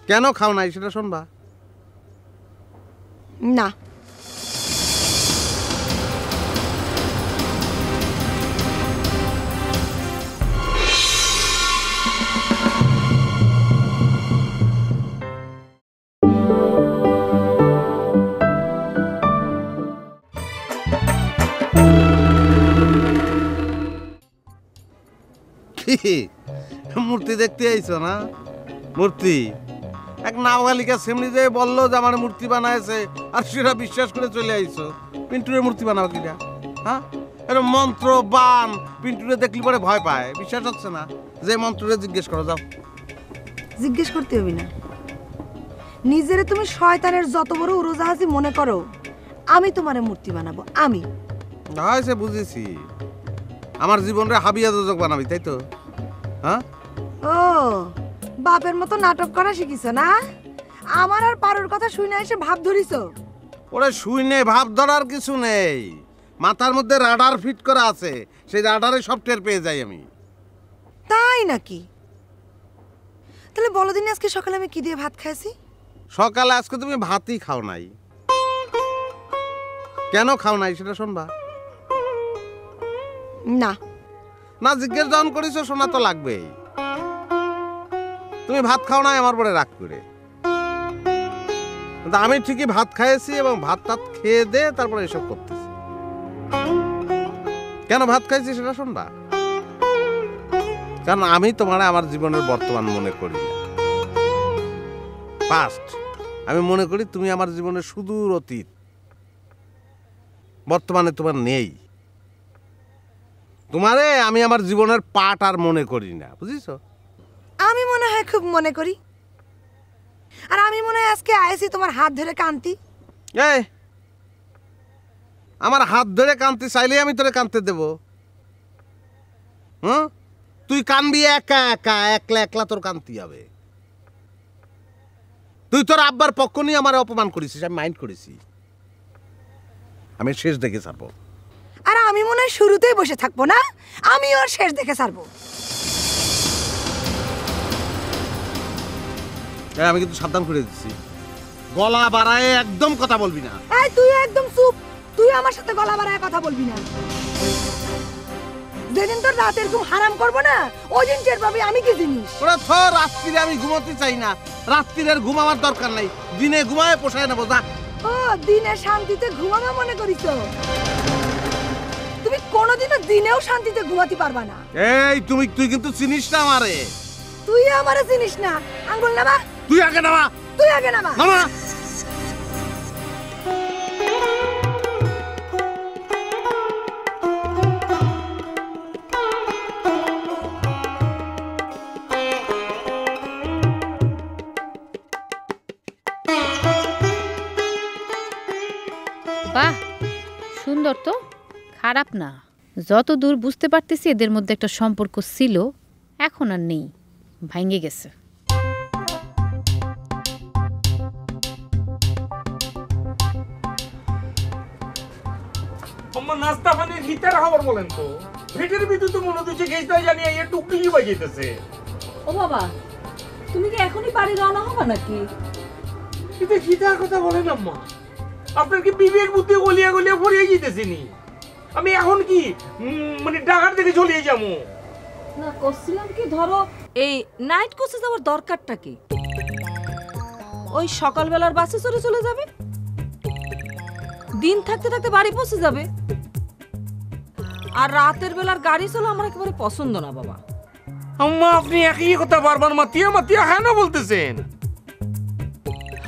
কেন খাও নাই সেটা শুনবা? না, মূর্তি দেখতে আইছো না? মূর্তি এক নাবালিকা সেমনি যে বললো যে আমার মূর্তি বানাইছে আর সেটা বিশ্বাস করে চলে আইছো। পিন্টুরের মূর্তি বানাও কিনা? হ্যাঁ, এরকম মন্ত্র বান পিন্টুরে দেখলি পরে ভয় পায়, বিশ্বাস হচ্ছে না? যে মন্ত্ররে জিজ্ঞেস করো যাও। জিজ্ঞেস করতে হবে না, নিজেরে তুমি শয়তানের যত বড় উড়োজাহাজি মনে করো, আমি তোমারে মূর্তি বানাবো। আমি সে বুঝেছি, আমার জীবনরে হাবিয়া দোজক বানাবি, তাই তো? হ্যাঁ, ও বাপের মতো নাটক করা শিখিছো না? আমার আর পারুর কথা শুনে এসে ভাব ধরিছো? ওরে শুই নেই, ভাব ধরার কিছু নেই। মাথার মধ্যে রাডার ফিট করা আছে, সেই রাডারে সব টের পেয়ে যাই আমি। তাই নাকি? তাহলে বলো দিন আজকে সকালে আমি কি দিয়ে ভাত খাইছি? সকালে আজকে তুমি ভাতই খাও নাই। কেন খাও নাই সেটা শুনবা? না না, জিজ্ঞেস যখন করিছো শোনা তো লাগবেই। তুমি ভাত খাও নাই আমার পরে রাগ করে, কিন্তু আমি ঠিকই ভাত খাইছি এবং ভাত টাত খেয়ে দে তারপরে এসব করতেছি। কেন ভাত খাইছি সেটা শুনবা? কারণ আমি তোমার আমার জীবনের বর্তমান মনে করি না, পাস্ট। আমি মনে করি তুমি আমার জীবনের সুদূর অতীত, বর্তমানে তোমার নেই। তোমারে আমি আমার জীবনের পার্ট আর মনে করি না, বুঝিছো? আমি মনে হয় খুব মনে করি। আর আমি মনে হয় আজকে আইছি তোমার হাত ধরে কান্তি। এই আমার হাত ধরে কানতে চাইলে আমি তোরে কানতে দেব? হুম, তুই কানবি একা একা, একলা একলা তোর কান্তি হবে। তুই তোর আব্বার পক্ষ নিয়ে আমার অপমান করেছিস, আমি মাইন্ড করেছি, আমি শেষ দেখে ছাড়বো। আর আমি মনে হয় শুরুতেই বসে থাকবো না, আমি ওর শেষ দেখে ছাড়বো। আমি কিন্তু সাবধান করে দিচ্ছি, গলা বাড়ায় একদম কথা বলবি না। এই তুই একদম চুপ, তুই আমার সাথে গলা বাড়ায় কথা বলবি না। যেদিন তোর রাতের ঘুম হারাম করবো না, ওই দিন টের পাবি আমি কি জিনিস। ওরা তো রাত্রিরে আমি ঘুমাতে চাই না, রাত্রিরের ঘুম আমার দরকার নাই, দিনে ঘুমায় পোষায় নেবো। যা। ও দিনে শান্তিতে ঘুমাবে মনে করিস? তুমি কোনোদিনও দিনেও শান্তিতে ঘুমাতে পারবা না। এই তুই কিন্তু চিনিস না আমারে। তুই আমারে চিনিস না। আঙ্গুল নামা। তুই আগে নামা। তুই আগে নামা। নামা। বাহ, সুন্দর তো, খারাপ না। যত দূর বুঝতে পারতেছি এদের মধ্যে একটা সম্পর্ক ছিল, এখন আর নেই, ভাঙে গেছে। নাস্তা পানির হিতার খবর বলেন তো, পেটের ভিতরে তো মনে হচ্ছে গেছটা জানিয়ে এ টুকটুকি বাজিতেছে। ও বাবা, তুমি কি এখনই বাড়ি রওনা হবে নাকি? কিন্তু হিতার কথা বলেন আম্মা, আপনার কি বিবেক বুদ্ধি গলিয়া গলিয়া পড়িয়ে যেতেছিনি? আমি এখন কি মানে ঢাকার থেকে চলে যাবো? না, করছিলাম কি, ধরো এই নাইট কোচে যাওয়ার দরকারটা কি? ওই সকালবেলার বাসে চড়ে চলে যাবে, দিন থাকতে থাকতে বাড়ি পৌঁছে যাবে। আর রাতের বেলার গাড়ি চলো আমার একেবারে পছন্দ না বাবা। আম্মা, আপনি একই কথা বারবার মাতিয়া মাতিয়া কেন বলতেছেন?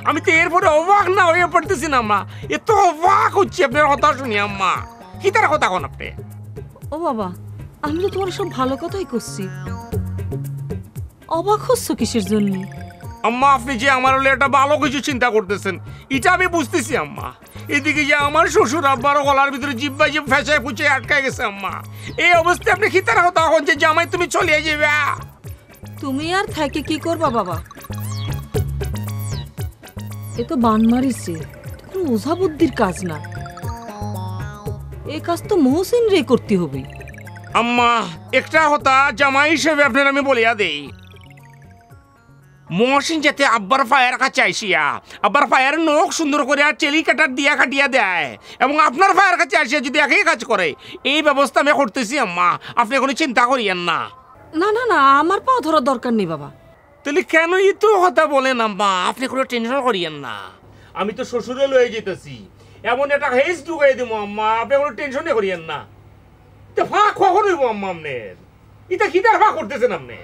আমি তো এরপরে অবাক না হয়ে পড়তেছি না আম্মা, এত অবাক হচ্ছে আপনার কথা শুনি আম্মা। কি তার কথা কোন আপনি? ও বাবা, আমি তো তোমার সব ভালো কথাই করছি, অবাক হচ্ছ কিসের জন্য? আম্মা, আপনি যে আমার হলে একটা ভালো কিছু চিন্তা করতেছেন এটা আমি বুঝতেছি আম্মা। এদিকে যে আমার শ্বশুর আব্বারও গলার ভিতরে জিব্বা জিব ফেঁচায় ফুচে আটকায় গেছে আম্মা। এই অবস্থায় আপনি কি তার কথা হন যে জামাই তুমি চলে যাবে? তুমি আর থাকে কি করবা বাবা? এ তো বান মারিছে, কোনো ওঝা বুদ্ধির কাজ না, এই কাজ তো মহসিন রে করতে হবে। আম্মা, একটা কথা জামাই হিসেবে আপনার আমি বলিয়া দেই, মহসিন যাতে আব্বার পায়ের কাছে আইসিয়া আব্বার পায়ের নখ সুন্দর করে আর চেলি কাটার দিয়া কাটিয়া দেয় এবং আপনার পায়ের কাছে আসিয়া যদি একই কাজ করে, এই ব্যবস্থা আমি করতেছি আম্মা, আপনি কোনো চিন্তা করিয়েন না। না না না, আমার পা ধরার দরকার নেই বাবা। তাহলে কেন এত কথা বলেন আম্মা? আপনি কোনো টেনশন করিয়েন না, আমি তো শ্বশুরে লয়ে যেতেছি, এমন একটা হেজ ঢুকাই দেবো আম্মা, আপনি কোনো টেনশনে করিয়েন না। তো ফাঁক কখন হইব আম্মা আপনার? এটা কি দাঁড়া করতেছেন আপনি?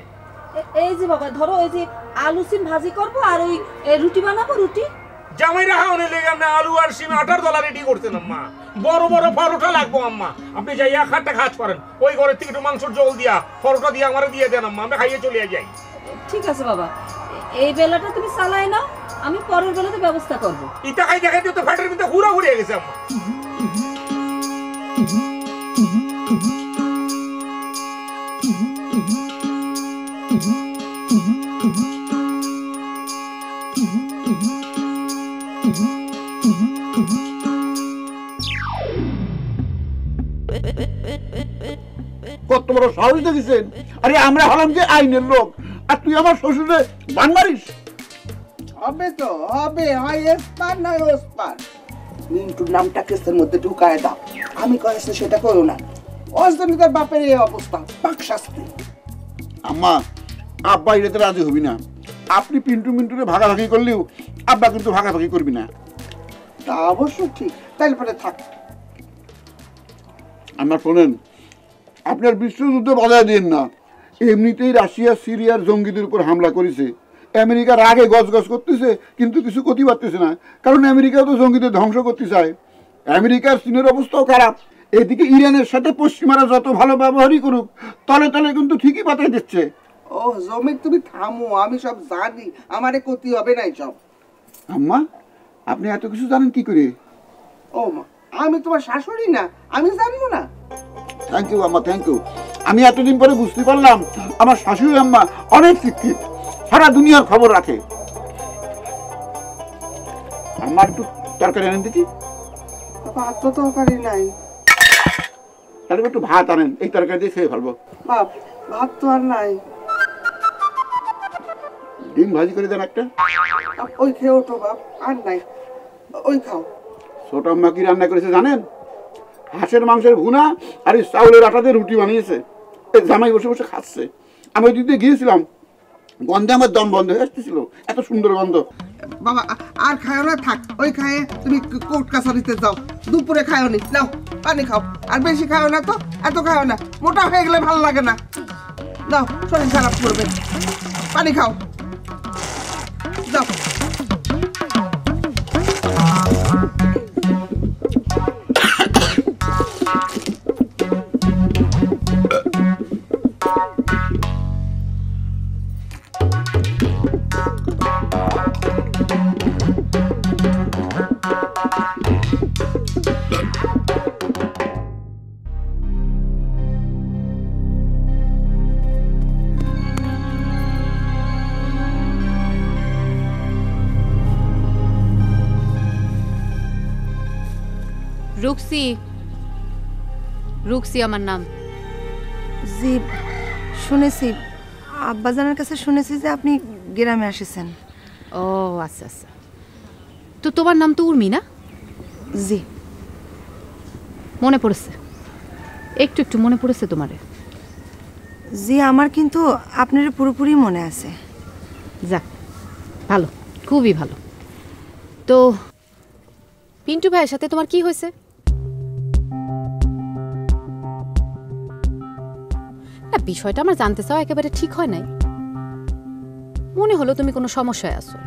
এই যে বাবা ধরো এই যে আলু সিম ভাজি করবো আর ওই রুটি বানাবো রুটি। জামাই রাখা অনেক লেগে আপনি আলু আর সিম আটার দলা রেডি করছেন আম্মা। বড় বড় পরোটা লাগবো আম্মা। আপনি যাই এক হাতটা কাজ করেন, ওই ঘরের থেকে একটু মাংসের জল দিয়া পরোটা দিয়ে আমার দিয়ে দেন আম্মা, আমি খাইয়ে চলে যাই। ঠিক আছে বাবা, এই বেলাটা তুমি চালাই নাও, আমি পরের বেলাতে ব্যবস্থা করবো। ইটা খাই দেখাইতে তো ফ্যাটের ভিতরে হুড়া ঘুরে গেছে আম্মা। কত বড় সাহস দেখেছেন? আরে আমরা হলাম যে আইনের লোক, আর তুই আমার শ্বশুরে বান মারিস? হবে তো হবে, হয় এসপার নয় ওসপার। মিন্টুর নামটা কেসের মধ্যে ঢুকায় দাও, আমি কয়েছে সেটা করো না। অজনীতার বাপের এই অবস্থা, পাক শাস্তি। আম্মা, আব্বা এটাতে রাজি হবি না। আপনি পিন্টু মিন্টুরে ভাগাভাগি করলেও আব্বা কিন্তু ভাগাভাগি করবি না। তা অবশ্য ঠিক, তাইলে পরে থাক। আমার শোনেন, আপনার বিশ্বযুদ্ধ বাধায় দিন না। এমনিতেই রাশিয়া সিরিয়ার জঙ্গিদের উপর হামলা করেছে, আমেরিকা রাগে গজগজ করতেছে, কিন্তু কিছু ক্ষতি পারতেছে না, কারণ আমেরিকাও তো জঙ্গিদের ধ্বংস করতে চায়। আমেরিকার চীনের অবস্থাও খারাপ, এদিকে ইরানের সাথে পশ্চিমারা যত ভালো ব্যবহারই করুক, তলে তলে কিন্তু ঠিকই পাতাই দিচ্ছে। ও জমির তুমি থামো, আমি সব জানি, আমারে ক্ষতি হবে না সব। আম্মা, আপনি এত কিছু জানেন কি করে? ও মা, আমি তোমার শাশুড়ি না, আমি জানবো না? থ্যাংক ইউ আম্মা, থ্যাংক ইউ। আমি এতদিন পরে বুঝতে পারলাম আমার শাশুড়ি আম্মা অনেক শিক্ষিত, সারা দুনিয়ার খবর রাখে। আমার একটু তরকারি আনেন দেখি। ভাত তো তরকারি নাই। তাহলে একটু ভাত আনেন, এই তরকারি দিয়ে খেয়ে ফেলবো। বাপ, ভাত তো আর নাই। ডিম ভাজি করে দেন একটা। ওই খেয়েও তো বাপ, আর নাই, ওই খাও। ছোট আম্মা কি রান্না করেছে জানেন? হাঁসের মাংসের ভুনা আর এই চাউলের আটাতে রুটি বানিয়েছে। জামাই বসে বসে খাচ্ছে, আমি ওই দিক দিয়ে গিয়েছিলাম, গন্ধে আমার দম বন্ধ হয়ে আসতেছিল, এত সুন্দর গন্ধ। বাবা আর খাও না, থাক। ওই খায়ে তুমি কোর্ট কাছারিতে যাও, দুপুরে খাও নি, নাও পানি খাও। আর বেশি খাও না তো, এত খাও না, মোটা হয়ে গেলে ভালো লাগে না। নাও, শরীর খারাপ করবে, পানি খাও, যাও। রুক্সি, রুক্সি আমার নাম। জি শুনেছি, আব্বাজানের কাছে শুনেছি যে আপনি গ্রামে আসেছেন। ও আচ্ছা আচ্ছা, তো তোমার নাম তো উর্মি না? জি মনে পড়েছে, একটু একটু মনে পড়েছে তোমারে। জি আমার কিন্তু আপনার পুরোপুরি মনে আছে। যাক ভালো, খুবই ভালো। তো পিন্টু ভাইয়ের সাথে তোমার কি হয়েছে? না, বিষয়টা আমার জানতে চাও একেবারে ঠিক হয় নাই। মনে হলো তুমি কোনো সমস্যায় আছো।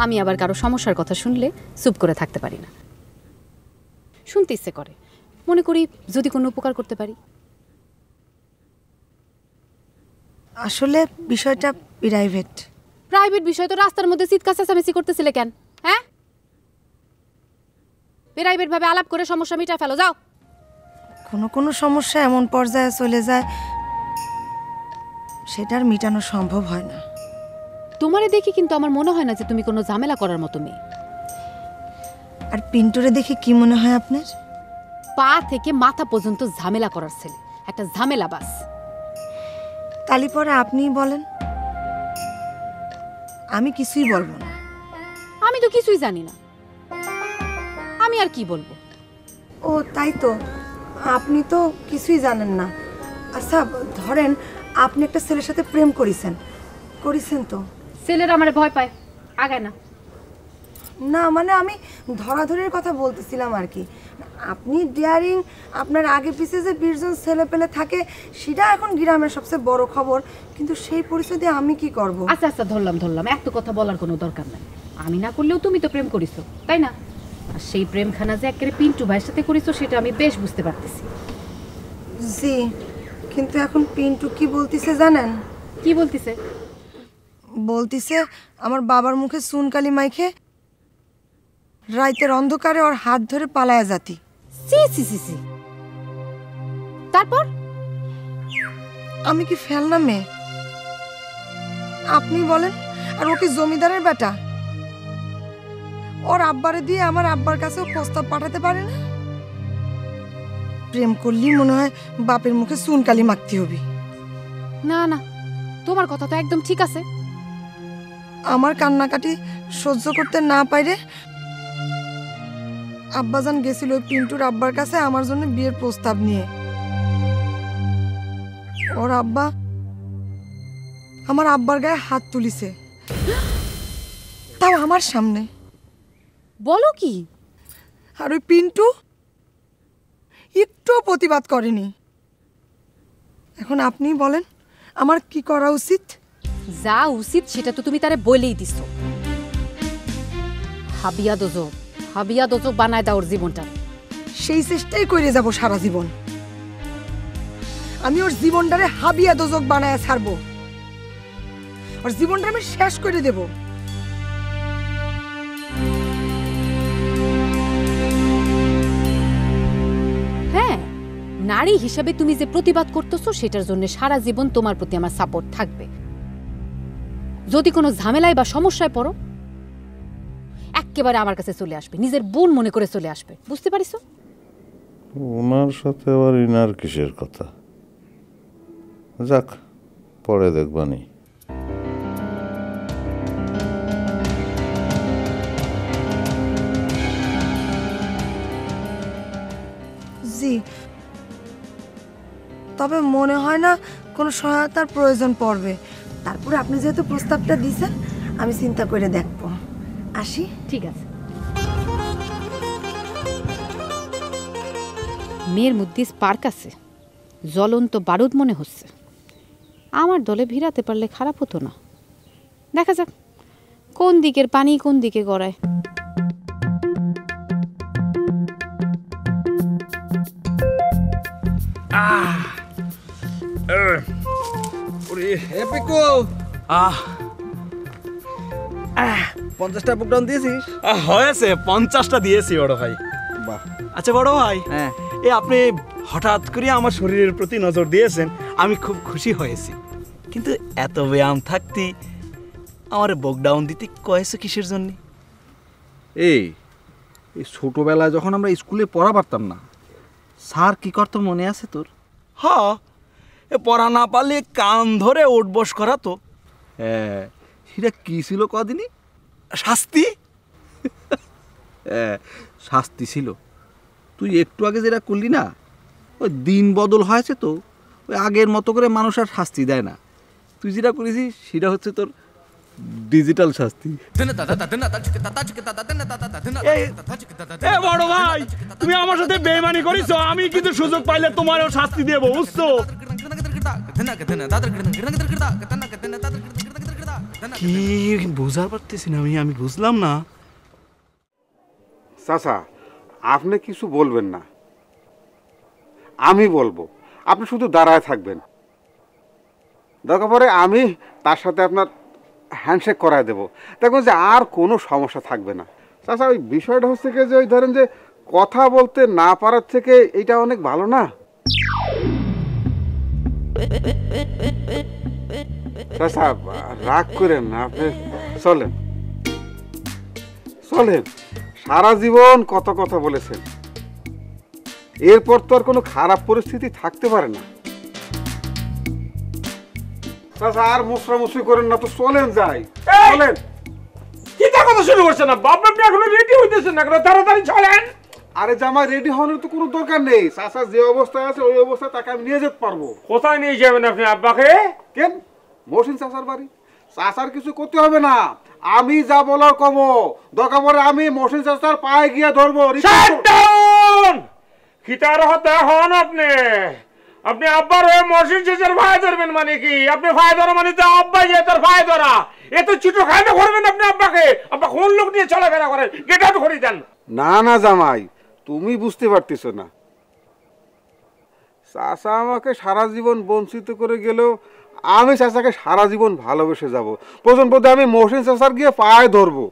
আমি আবার কারো সমস্যার কথা শুনলে চুপ করে থাকতে পারি না, শুনতে ইচ্ছে করে, মনে করি যদি কোনো উপকার করতে পারি। আসলে বিষয়টা প্রাইভেট। প্রাইভেট বিষয় তো রাস্তার মধ্যে চিৎকার চেঁচামেচি করতেছিলে কেন? হ্যাঁ, প্রাইভেট ভাবে আলাপ করে সমস্যা মিটা ফেলো, যাও। কোনো সমস্যা এমন পর্যায়ে চলে যায় সেটার মিটানো সম্ভব হয় না। তোমারে দেখি কিন্তু আমার মনে হয় না যে তুমি কোনো ঝামেলা করার মতো মেয়ে। আর পিন্টুরে দেখে কি মনে হয় আপনার? পা থেকে মাথা পর্যন্ত ঝামেলা করার ছেলে, একটা ঝামেলা বাস। তালি পরে আপনিই বলেন, আমি কিছুই বলবো না। আমি তো কিছুই জানি না, আমি আর কি বলবো? ও তাই তো, আপনি তো কিছুই জানেন না। আচ্ছা ধরেন আপনি একটা ছেলের সাথে প্রেম করেছেন তো? ছেলেরা আমারে ভয় পায়, আগায় না। না মানে আমি ধরাধরির কথা বলতেছিলাম আর কি। আপনি ডিয়ারিং, আপনার আগে পিছে যে 20 জন ছেলে পেলে থাকে সেটা এখন গ্রামের সবচেয়ে বড় খবর, কিন্তু সেই পরিস্থিতি আমি কি করব? আচ্ছা আচ্ছা ধরলাম, এত কথা বলার কোনো দরকার নাই। আমি না করলেও তুমি তো প্রেম করিছো, তাই না? আর সেই প্রেমখানা যে একেবারে পিন্টু ভাইয়ের সাথে করিছো সেটা আমি বেশ বুঝতে পারতেছি। জি, কিন্তু এখন পিন্টু কি বলতিছে জানেন? কি বলতিছে? বলতিছে আমার বাবার মুখে চুনকালি মাইখে রাইতের অন্ধকারে ওর হাত ধরে পালায়া যাতি। সি সি সি সি। তারপর আমি কি ফেলনা মেয়ে? আপনি বলেন। আর ও কি জমিদারের বেটা? ওর আব্বারে দিয়ে আমার আব্বার কাছেও প্রস্তাব পাঠাতে পারে না? প্রেম করলেই মনে হয় বাপের মুখে চুনকালি মাখতে হবে। না না, তোমার কথা তো একদম ঠিক আছে। আমার কান্নাকাটি সহ্য করতে না পাইরে আব্বাজান গেছিল পিন্টুর আব্বার কাছে আমার জন্য বিয়ের প্রস্তাব নিয়ে। ওর আব্বা আমার আব্বার গায়ে হাত তুলিছে, তাও আমার সামনে। বলো কি? আর ওই পিন্টু একটু প্রতিবাদ করেনি। এখন আপনি বলেন আমার কি করা উচিত? যা উচিত সেটা তো তুমি তারে বলেই দিছো। হাবিয়া দোজক বানায় দাও ওর জীবনটা। সেই চেষ্টাই করে যাব সারা জীবন। আমি ওর জীবনটারে হাবিয়া দোজক বানায় ছাড়বো। ওর জীবনটা আমি শেষ করে দেব। হ্যাঁ, নারী হিসেবে তুমি যে প্রতিবাদ করতেছো সেটার জন্য সারা জীবন তোমার প্রতি আমার সাপোর্ট থাকবে। যদি কোনো ঝামেলায় বা সমস্যায় পড়ো একেবারে আমার কাছে চলে আসবে, নিজের বোন মনে করে চলে আসবে। বুঝতে পারিস? ওনার সাথে আবার ইনার কিসের কথা? যাক, পরে দেখবানি। জি, তবে মনে হয় না কোনো সহায়তার প্রয়োজন পড়বে। তারপরে আপনি যেহেতু প্রস্তাবটা দিয়েছেন আমি চিন্তা করে দেখব। আসি। ঠিক আছে। মেয়ের মধ্যে স্পার্ক আছে, জ্বলন্ত বারুদ মনে হচ্ছে। আমার দলে ভিড়াতে পারলে খারাপ হতো না। দেখা যাক কোন দিকের পানি কোন দিকে গড়ায়। পঞ্চাশটা বুকডাউন দিয়েছিস? হয়েছে, 50টা দিয়েছি বড় ভাই। বাহ। আচ্ছা বড় ভাই, এ আপনি হঠাৎ করে আমার শরীরের প্রতি নজর দিয়েছেন, আমি খুব খুশি হয়েছি। কিন্তু এত ব্যায়াম থাকতে আমার বুকডাউন দিতে কয়েছে কিসের জন্য? এই ছোটবেলায় যখন আমরা স্কুলে পড়া পারতাম না, স্যার কি করতো মনে আছে তোর? হ্যাঁ, এ পড়া না পারলে কান ধরে উঠবস করা তো। হ্যাঁ, সেটা কি ছিল কদিনই? শাস্তি। হ্যাঁ, শাস্তি ছিল। তুই একটু আগে যেটা করলি না, ওই দিন বদল হয়েছে তো, ওই আগের মতো করে মানুষ আর শাস্তি দেয় না। তুই যেটা করেছিস সেটা হচ্ছে তোর ডিজিটাল শাস্তি। বড় ভাই, তুমি আমার সাথে বেইমানি করিস, আমি কিন্তু সুযোগ পাইলে তোমারও শাস্তি দেব, বুঝছো? কি বুঝার পারতেছি না আমি বুঝলাম না। চাচা, আপনি কিছু বলবেন না, আমি বলবো। আপনি শুধু দাঁড়ায় থাকবেন। দরকার পরে আমি তার সাথে আপনার হ্যান্ডশেক করায় দেবো, দেখবেন যে আর কোনো সমস্যা থাকবে না। চাচা, ওই বিষয়টা হচ্ছে কি যে ওই ধরেন যে কথা বলতে না পারার থেকে এইটা অনেক ভালো না? চাচা রাগ করেন না, আপনি চলেন চলেন। সারা জীবন কত কথা বলেছেন, এরপর তো আর কোনো খারাপ পরিস্থিতি থাকতে পারে না। চাচা আর মুসরামুসরি করেন না তো, চলেন যাই। চলেন। কি কথা শুরু করছেন? আপনি এখনো রেডি হইতেছেন না, তাড়াতাড়ি চলেন। আরে জামাই, রেডি হওয়ার তো কোনো দরকার নেই। চাচা যে অবস্থায় আছে ওই অবস্থায় তাকে আমি নিয়ে যেতে পারবো। কোথায় নিয়ে যাবেন আপনি আব্বাকে? কেন? মহসিন চাচার বাড়ি। চাচার কিছু করতে হবে না, আমি যা বলার কমো, দরকার পড়ে আমি মহসিন চাচার পায়ে গিয়ে ধরবো। খিতার হতে হন আপনি আপনি আব্বার হয়ে মহসিন চাচার ভাই ধরবেন মানে কি? আপনি ভাই ধরা মানে তো আব্বা যে তার ভাই ধরা। এত ছোট খাইতে করবেন আপনি আব্বাকে? আব্বা কোন লোক নিয়ে চলাফেরা করেন? গেট আউট করে দেন। না না জামাই, তুমি বুঝতে পারতেছো না। চাচা আমাকে সারা জীবন বঞ্চিত করে গেলেও আমি চাচাকে সারা জীবন ভালোবেসে যাব। প্রথম পদে আমি মহসিন চাচার গিয়ে পায়ে ধরবো।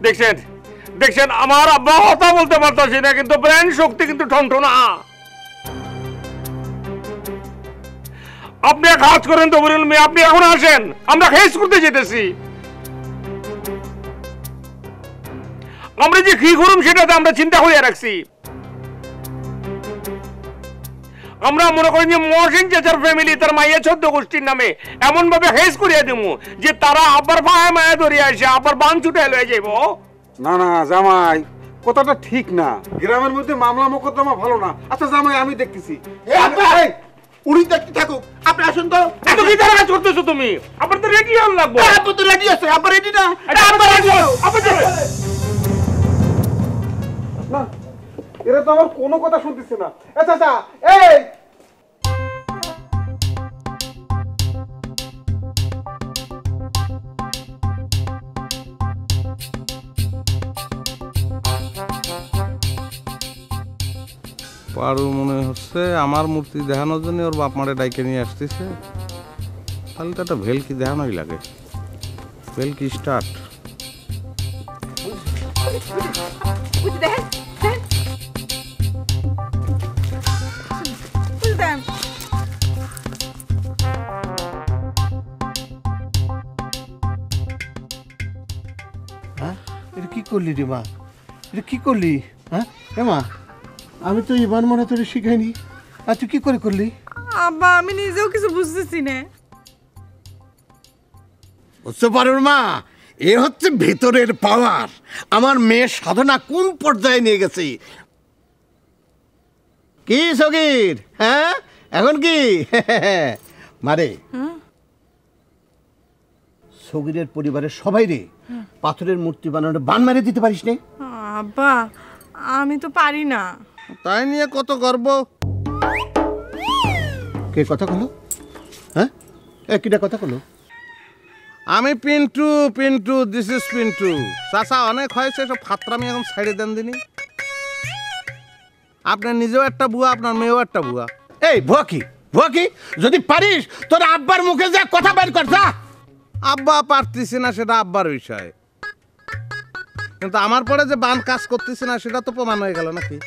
দেখছেন দেখছেন আমার আব্বা কথা বলতে পারতাছি না, কিন্তু ব্রেন শক্তি কিন্তু ঠনঠনা। আপনি এক কাজ করেন তবরুল মিয়া, আপনি এখন আসেন, আমরা খেস করতে যেতেছি। আমরা যে কি করুম সেটাতে আমরা চিন্তা করিয়া রাখছি। আমরা মনে করি যে মহসিন চাচার ফ্যামিলি তার মাইয়া 14 গোষ্ঠীর নামে এমন ভাবে হেস করিয়া দেবো যে তারা আবার পায়ে মায়া ধরিয়া আসে আবার বান ছুটে লয়ে যাইব। না না জামাই, কথাটা ঠিক না। গ্রামের মধ্যে মামলা মোকদ্দমা ভালো না। আচ্ছা জামাই, আমি দেখতেছি। উনি দেখতে থাকুক, আপনি আসুন তো। এত কি তারা কাজ করতেছো তুমি? আবার তো রেডি হন লাগবে। আপনি তো রেডি আছে, আবার রেডি না? না, এরা তো আমার কোনো কথা শুনতেছে না। আচ্ছা আচ্ছা, এই পারু মনে হচ্ছে আমার মূর্তি দেখানোর জন্য ওর বাপ মারে ডাইকে নিয়ে আসতেছে। তাহলে তো একটা ভেলকি দেখানোই লাগে। ভেলকি স্টার্ট। হ্যাঁ, এটা কি করলি রে মা? এটা কি করলি? হ্যাঁ এ মা, আমি তো এবার মনে তোরে শিখাইনি, আর তুই কি করে করলি? আব্বা আমি নিজেও কিছু বুঝতেছি না। বুঝতে পারুর মা, এ হচ্ছে ভেতরের পাওয়ার। আমার মেয়ের সাধনা কোন পর্যায়ে নিয়ে গেছে। কি সগির, হ্যাঁ এখন কি মারে সগিরের পরিবারের সবাই রে পাথরের মূর্তি বানানোর বান মেরে দিতে পারিস নে? আব্বা আমি তো পারি না। তাই নিয়ে কত গর্ব। কে কথা কলো? হ্যাঁ কিটা কথা কলো? আমি পিন্টু, পিন্টু, দিস ইজ পিন্টু। চাচা অনেক হয়েছে, সব ফাতরামি এখন ছাড়িয়ে দেন দিনি। আপনার নিজেও একটা বুয়া, আপনার মেয়েও একটা বুয়া। এই ভুয়া কি, ভুয়া কি? যদি পারিস তোর আব্বার মুখে যা কথা বের কর যা। আব্বা পারতেছি না সেটা আব্বার বিষয়, কিন্তু আমার পরে যে বান কাজ করতেছি না সেটা তো প্রমাণ হয়ে গেল নাকি?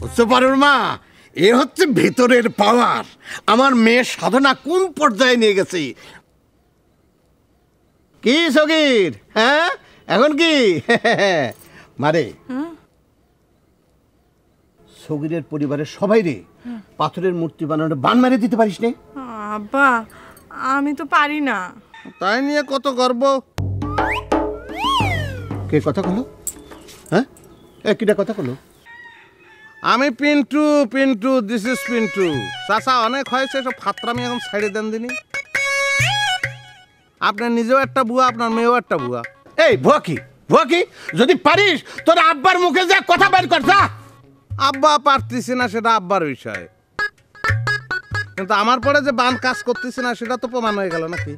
বুঝতে পারুর মা, এ হচ্ছে ভেতরের পাওয়ার। আমার মেয়ের সাধনা কোন পর্যায়ে নিয়ে গেছে। কি সগির, হ্যাঁ এখন কি মারে সগিরের পরিবারের সবাই রে পাথরের মূর্তি বানানোর বান মেরে দিতে পারিস নে? আব্বা আমি তো পারি না। তাই নিয়ে কত গর্ব। কে কথা কলো? হ্যাঁ কিটা কথা কলো? আমি পিন্টু, পিন্টু, দিস ইজ পিন্টু। চাচা অনেক হয়েছে, সব ফাতরামি এখন ছাড়িয়ে দেন দিনি। আপনার নিজেও একটা বুয়া, আপনার মেয়েও একটা বুয়া। এই ভুয়া কি, ভুয়া কি? যদি পারিস তোর আব্বার মুখে যা কথা বের কর যা। আব্বা পারতেছি না সেটা আব্বার বিষয়, কিন্তু আমার পরে যে বান কাজ করতেছি না সেটা তো প্রমাণ হয়ে গেল নাকি?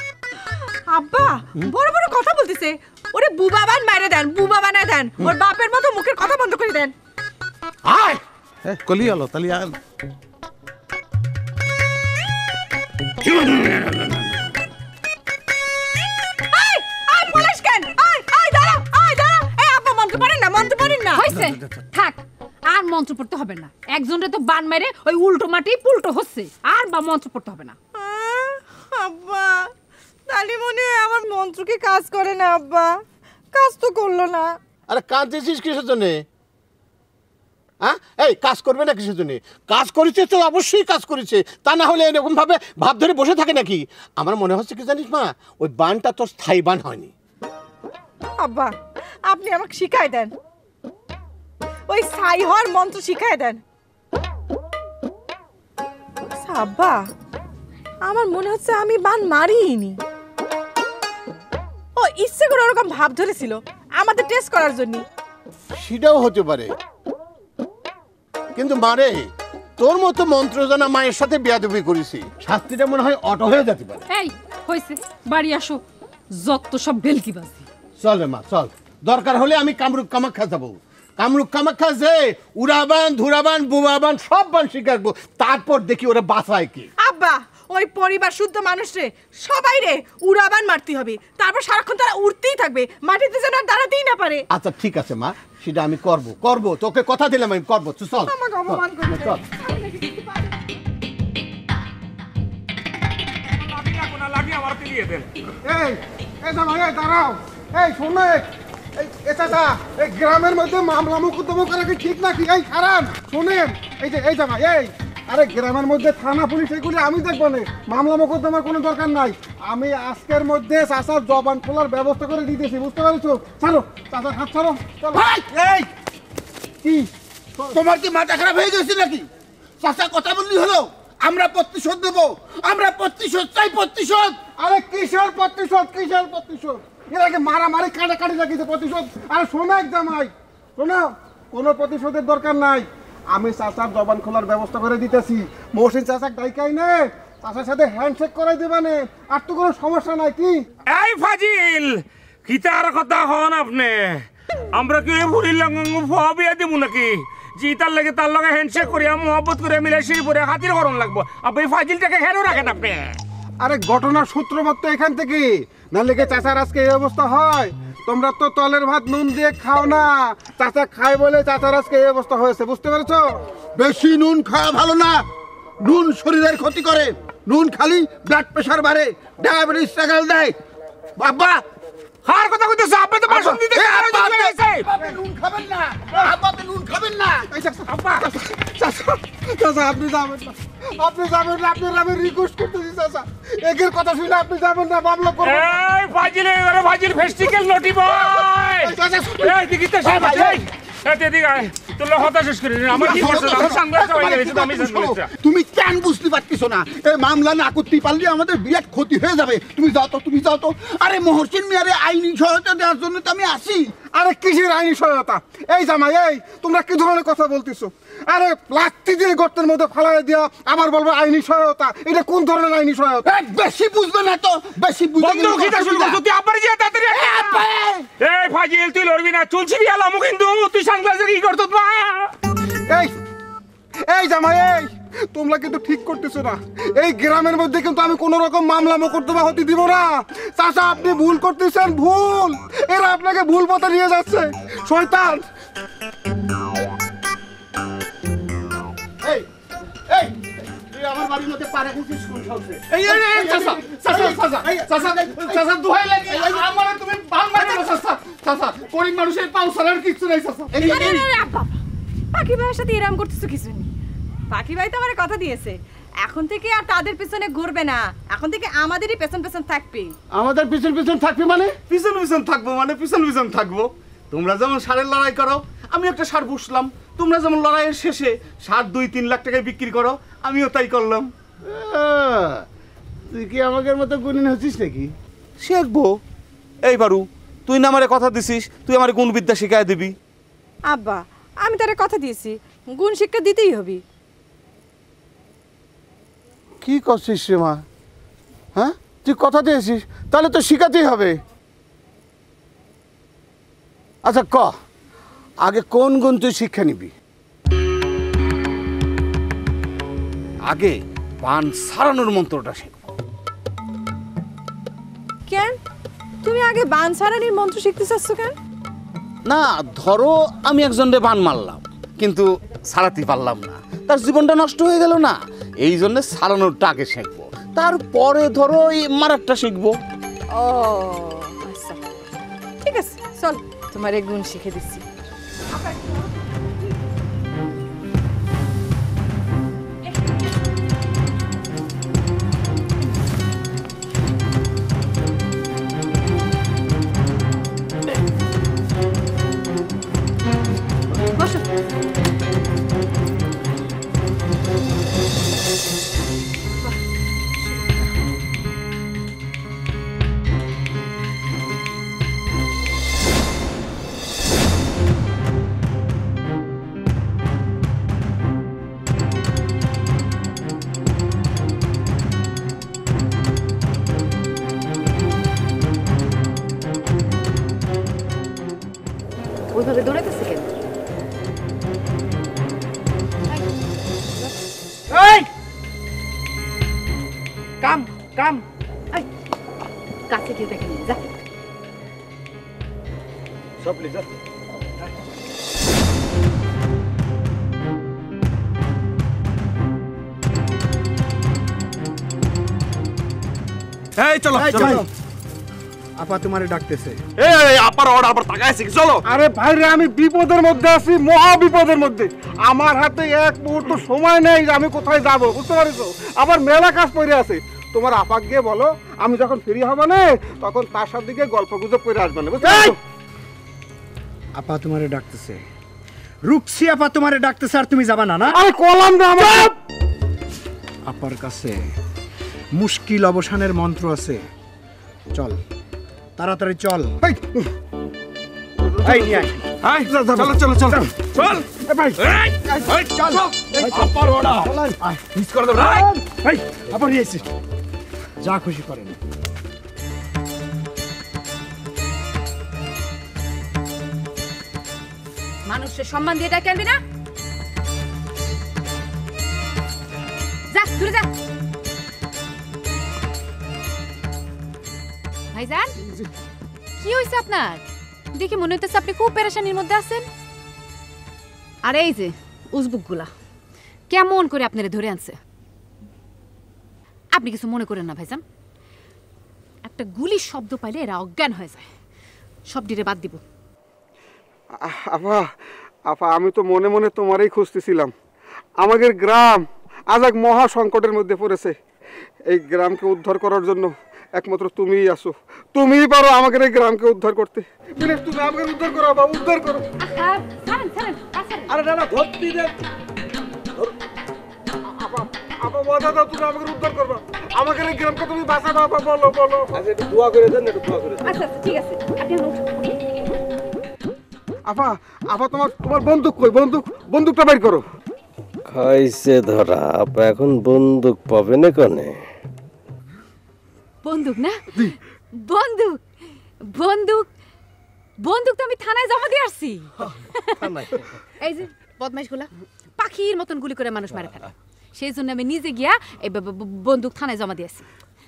আব্বা বড় বড় কথা বলতেছে। ওরে বুবা বান মারে দেন, বুবা বানায় দেন। ওর বাপের মতো মুখের কথা বন্ধ করে দেন। আয় কলি হলো তালি আয়। পুলিশ কেন? দাঁড়া, দাঁড়া। এই আব্বা মন্ত্র পড়েন না, মন্ত্র পড়েন না। হইছে থাক, আর মন্ত্র পড়তে হবে না। একজনরে তো বান মেরে ওই উল্টো মাটি পুল্টো হচ্ছে, আর বা মন্ত্র পড়তে হবে না। আব্বা তালি মনে হয় আমার মন্ত্র কি কাজ করে না? আব্বা কাজ তো করলো না। আরে কাঁদতেছিস কিসের জন্য? হ্যাঁ এই কাজ করবে না কিসের জন্য? কাজ করেছে তো অবশ্যই কাজ করেছে, তা না হলে এরকমভাবে ভাব ধরে বসে থাকে নাকি? আমার মনে হচ্ছে কি জানিস মা, ওই বানটা তোর স্থায়ী বান হয়নি। আব্বা আপনি আমাকে শিখাই দেন, ওই ছাই হওয়ার মন্ত্র শিখাই দেন। আব্বা আমার মনে হচ্ছে আমি বান মারিনি, ও ইচ্ছে করে ওরকম ভাব ধরেছিল আমাদের টেস্ট করার জন্য। সেটাও হতে পারে, কিন্তু মারে তোর মতো মন্ত্র জানা মায়ের সাথে বেয়াদবি করেছি, শাস্তিটা মনে হয় অটো হয়ে যেতে পারে। এই হইছে, বাড়ি আসো, যত সব বেলকিবাজি। চল রে মা চল, দরকার হলে আমি কামরূপ কামাখ্যা যাবো, কামরূপ কামাখ্যা যে উড়াবান ধুরাবান বুবাবান সব বান শিখাবো, তারপর দেখি ওরা বাঁচায় কি। আব্বা ওই পরিবার শুদ্ধ মানুষরে সবাই রে উড়াবান মারতে হবে, তারপর সারাক্ষণ তারা উড়তেই থাকবে, মাটিতে যেন আর দাঁড়াতেই না পারে। আচ্ছা ঠিক আছে মা, সেটা আমি করব, তোকে কথা দিলাম আমি করবো। চল আমাকে অপমান করবে। চল দাঁড়াও, এই শোনো, এই গ্রামের মধ্যে মামলা মোকদ্দমা করা কি ঠিক নাকি? এই খারাপ শোনেন, এই জামাই, এই আরে গ্রামের মধ্যে থানা পুলিশ এগুলি আমি দেখবো না, মামলা মোকদ্দমার কোনো দরকার নাই। আমি আজকের মধ্যে চাচার জবান খোলার ব্যবস্থা করে দিতেছি, বুঝতে পারছো? চলো চাচার হাত ছাড়ো। এই কি তোমার কি মাথা খারাপ হয়ে গেছে নাকি? চাচা কথা বললি হলো, আমরা প্রতিশোধ দেবো, আমরা প্রতিশোধ চাই, প্রতিশোধ। আরে কিসের প্রতিশোধ, কিসের প্রতিশোধ? এর আগে মারামারি কাটাকাটি লাগিয়েছে প্রতিশোধ। আরে শোনো জামাই, শোনো, কোনো প্রতিশোধের দরকার নাই, আমি চাচার জবান খোলার ব্যবস্থা করে দিতেছি। মহসিন চাচাক ডাইকাই নে, চাচার সাথে হ্যান্ডশেক করাই দেবানে, আর তো কোনো সমস্যা নাই। কি এই ফাজিল কিতার কথা হন আপনি? আমরা কি ভুলির বিয়া দিব নাকি? জি তার লাগে তার লগে হ্যান্ডশেক করিয়া মোহব্বত করে মিলে সেই পরে হাতির করণ লাগবো। আপনি ফাজিলটাকে কেন রাখেন আপনি? আরে ঘটনার সূত্রপাত তো এখান থেকে, না লেগে চাচার আজকে এই অবস্থা হয়। তোমরা তো তলের ভাত নুন দিয়ে খাও না, চাচা খায় বলে চাচার আজকে এই অবস্থা হয়েছে, বুঝতে পেরেছো? বেশি নুন খাওয়া ভালো না, নুন শরীরের ক্ষতি করে, নুন খালি ব্লাড প্রেশার বাড়ে, ডায়াবেটিস টাকাল দেয়। বাবা হার কথা কইতেছ, আপনি তো ভাষণ দিতে নুন খাবেন না, আপনি নুন খাবেন না। চাচা আপনি যাবেন না, আপনি যাবেন না, আপনার আমি রিকোয়েস্ট করতেছি চাচা, একের কথা শুনে আপনি যাবেন না, মামলা করবেন। এই ফাজিল, এবারে ফাজিল ফেস্টিক্যাল নটি বয়। এই দিকিতে সাহেব, এই এদিকে আয়, তোর হতা শেষ করে আমার কি করছ? আমার সাংবাদিক হয়ে গেছে, আমি শেষ করেছি। তুমি কেন বুঝতে পারতেছো না? এই মামলা না করতে পারলে আমাদের বিরাট ক্ষতি হয়ে যাবে। তুমি যাও তো, তুমি যাও তো। আরে মহসিন মিয়ারে আইনি সহায়তা দেওয়ার জন্য তো আমি আসি। আরে কিসের আইনি সহায়তা? এই জামাই, এই তোমরা কি ধরনের কথা বলতেছো? আরে লাত্তি দিয়ে গর্তের মধ্যে ফালাই দিয়া আবার বলবো আইনি সহায়তা, এটা কোন ধরনের আইনি সহায়তা? বেশি বুঝবে না তো, বেশি বুঝবে বন্ধ খিতা শুরু করছ তুই, আবার যে তাড়াতাড়ি। এই ফাজিল তুই লড়বি না, চলছি আলামু কিন্তু তুই সাংবাদিক কি করছ? এই জামাই, এই তোমরা কিন্তু ঠিক করতেছো না। এই গ্রামের মধ্যে কিন্তু আমি কোন রকম মামলা মোকদ্দমা হতে দিব না। চাচা আপনি ভুল করতেছেন, ভুল, এরা আপনাকে ভুল পথে নিয়ে যাচ্ছে, শয়তান। এই এই তুই আমার বাড়ির মধ্যে পারে খুঁজিস কোন সাহসে? এই চাচা চাচা চাচা চাচা চাচা দোহাই লাগে, আমারে তুমি বাল মারো না চাচা। চাচা গরিব মানুষের পাও ছাড়ার কিছু নাই চাচা। পাখি ভাইয়ের সাথে এরকম করতেছো কিছু নেই, পাখি ভাই তো আমার কথা দিয়েছে, এখন থেকে আর তাদের পেছনে ঘুরবে না, এখন থেকে আমাদেরই পেছন পেছন থাকবে। আমাদের পিছন পিছন থাকবে মানে? পিছন পিছন থাকবো মানে পিছন পিছন থাকবো। তোমরা যেমন ষাঁড়ের লড়াই করো, আমি একটা ষাঁড় পুষলাম। তোমরা যেমন লড়াইয়ের শেষে ষাঁড় 2-3 লাখ টাকায় বিক্রি করো, আমিও তাই করলাম। তুই কি আমাদের মতো গুণিন হচ্ছিস নাকি? শিখবো। এই বারু, তুই না আমারে কথা দিছিস তুই আমার গুণ বিদ্যা শিখাই দিবি। আব্বা আমি তারে কথা দিয়েছি, গুণ শিক্ষা দিতেই হবে। কি করছিস রে মা? হ্যাঁ তুই কথা দিয়েছিস, তাহলে তো শিখাতেই হবে। আচ্ছা ক, আগে কোন গুণ তুই শিক্ষা নিবি? আগে বান সারানোর মন্ত্রটা শেখো। কেন তুমি আগে বান সারানির মন্ত্র শিখতে চাচ্ছ কেন? না ধরো আমি একজনকে বান মারলাম, কিন্তু সারাতে পারলাম না, তার জীবনটা নষ্ট হয়ে গেল না, এই জন্য সারানোরটা আগে শিখবো, তারপরে ধরো এই মারারটা শিখবো। ও আচ্ছা ঠিক আছে, চল তোমার এক গুণ শিখে দিচ্ছি। বসো। ওইভাবে দৌড়াইতেছে কেন? কাম কাম কাছে গিয়ে দেখেন যা। সব লিজা এই চলো চলো আপা তোমারে ডাকতেছে। এই আপার অর্ডার আবার তাকাইছে কি চলো। আরে ভাই রে, আমি বিপদের মধ্যে আছি, মহা বিপদের মধ্যে। আমার হাতে এক মুহূর্ত সময় নেই যে আমি কোথায় যাব, বুঝতে পারিছো? আবার মেলা কাজ পড়ে আছে। তোমার আপাকে গিয়ে বলো আমি যখন ফ্রি হব না তখন তার সাথে গিয়ে গল্প গুজব করে আসবে না, বুঝতে পারছো? আপা তোমারে ডাকতেছে, রুকসি আপা তোমারে ডাকতেছে, আর তুমি যাবা না? না আরে কলাম না আমার। আপার কাছে মুশকিল অবসানের মন্ত্র আছে, চল তাড়াতাড়ি চল। এই নিয়ে আয়। চলো চলো চলো চল ভাই চল আপার অর্ডার মিস করে দাও ভাই। এই আবার এসে যা খুশি করেন। মানুষের সম্মান দিয়ে ডাকে আনবি না? যা দূরে যা। ভাইজান কি হয়েছে আপনার? দেখে মনে হইতেছে আপনি খুব পেরেশানির মধ্যে আছেন। আর এই যে উজবুক গুলা কেমন করে আপনারা ধরে আনছে। আপনি কিছু মনে করেন না ভাইজান, একটা গুলির শব্দ পাইলে এরা অজ্ঞান হয়ে যায়। সব ডিরে বাদ দিব। আপা আপা আমি তো মনে মনে তোমারই খুঁজতেছিলাম। আমাদের গ্রাম আজ এক মহা সংকটের মধ্যে পড়েছে। এই গ্রামকে উদ্ধার করার জন্য একমাত্র তুমিই আসো, তুমিই পারো আমাদের এই গ্রামকে উদ্ধার করতে। প্লিজ তুমি আমাকে উদ্ধার করো বাবা, উদ্ধার করো। আরে না না ধরতি দে। আপা আপা ওয়াদা দাও তুমি আমাকে উদ্ধার করবা, আমাদের এই গ্রামকে তুমি বাঁচাবে। আপা বলো বলো। আচ্ছা একটু দোয়া করে দেন, একটু দোয়া করে দেন। আচ্ছা ঠিক আছে, আপনি আপা আপা তোমার তোমার বন্দুক কই? বন্দুকটা বের করো। খাইছে ধরা, আপা এখন বন্দুক পাবে না কনে? বন্দুক না? বন্দুক বন্দুক বন্দুক তো আমি থানায় জমা দিয়ে আসছি। এই যে বদমাইশগুলা পাখির মতন গুলি করে মানুষ মারে ফেলে, সেই জন্য আমি নিজে গিয়া এই বন্দুক থানায় জমা দিয়েছি।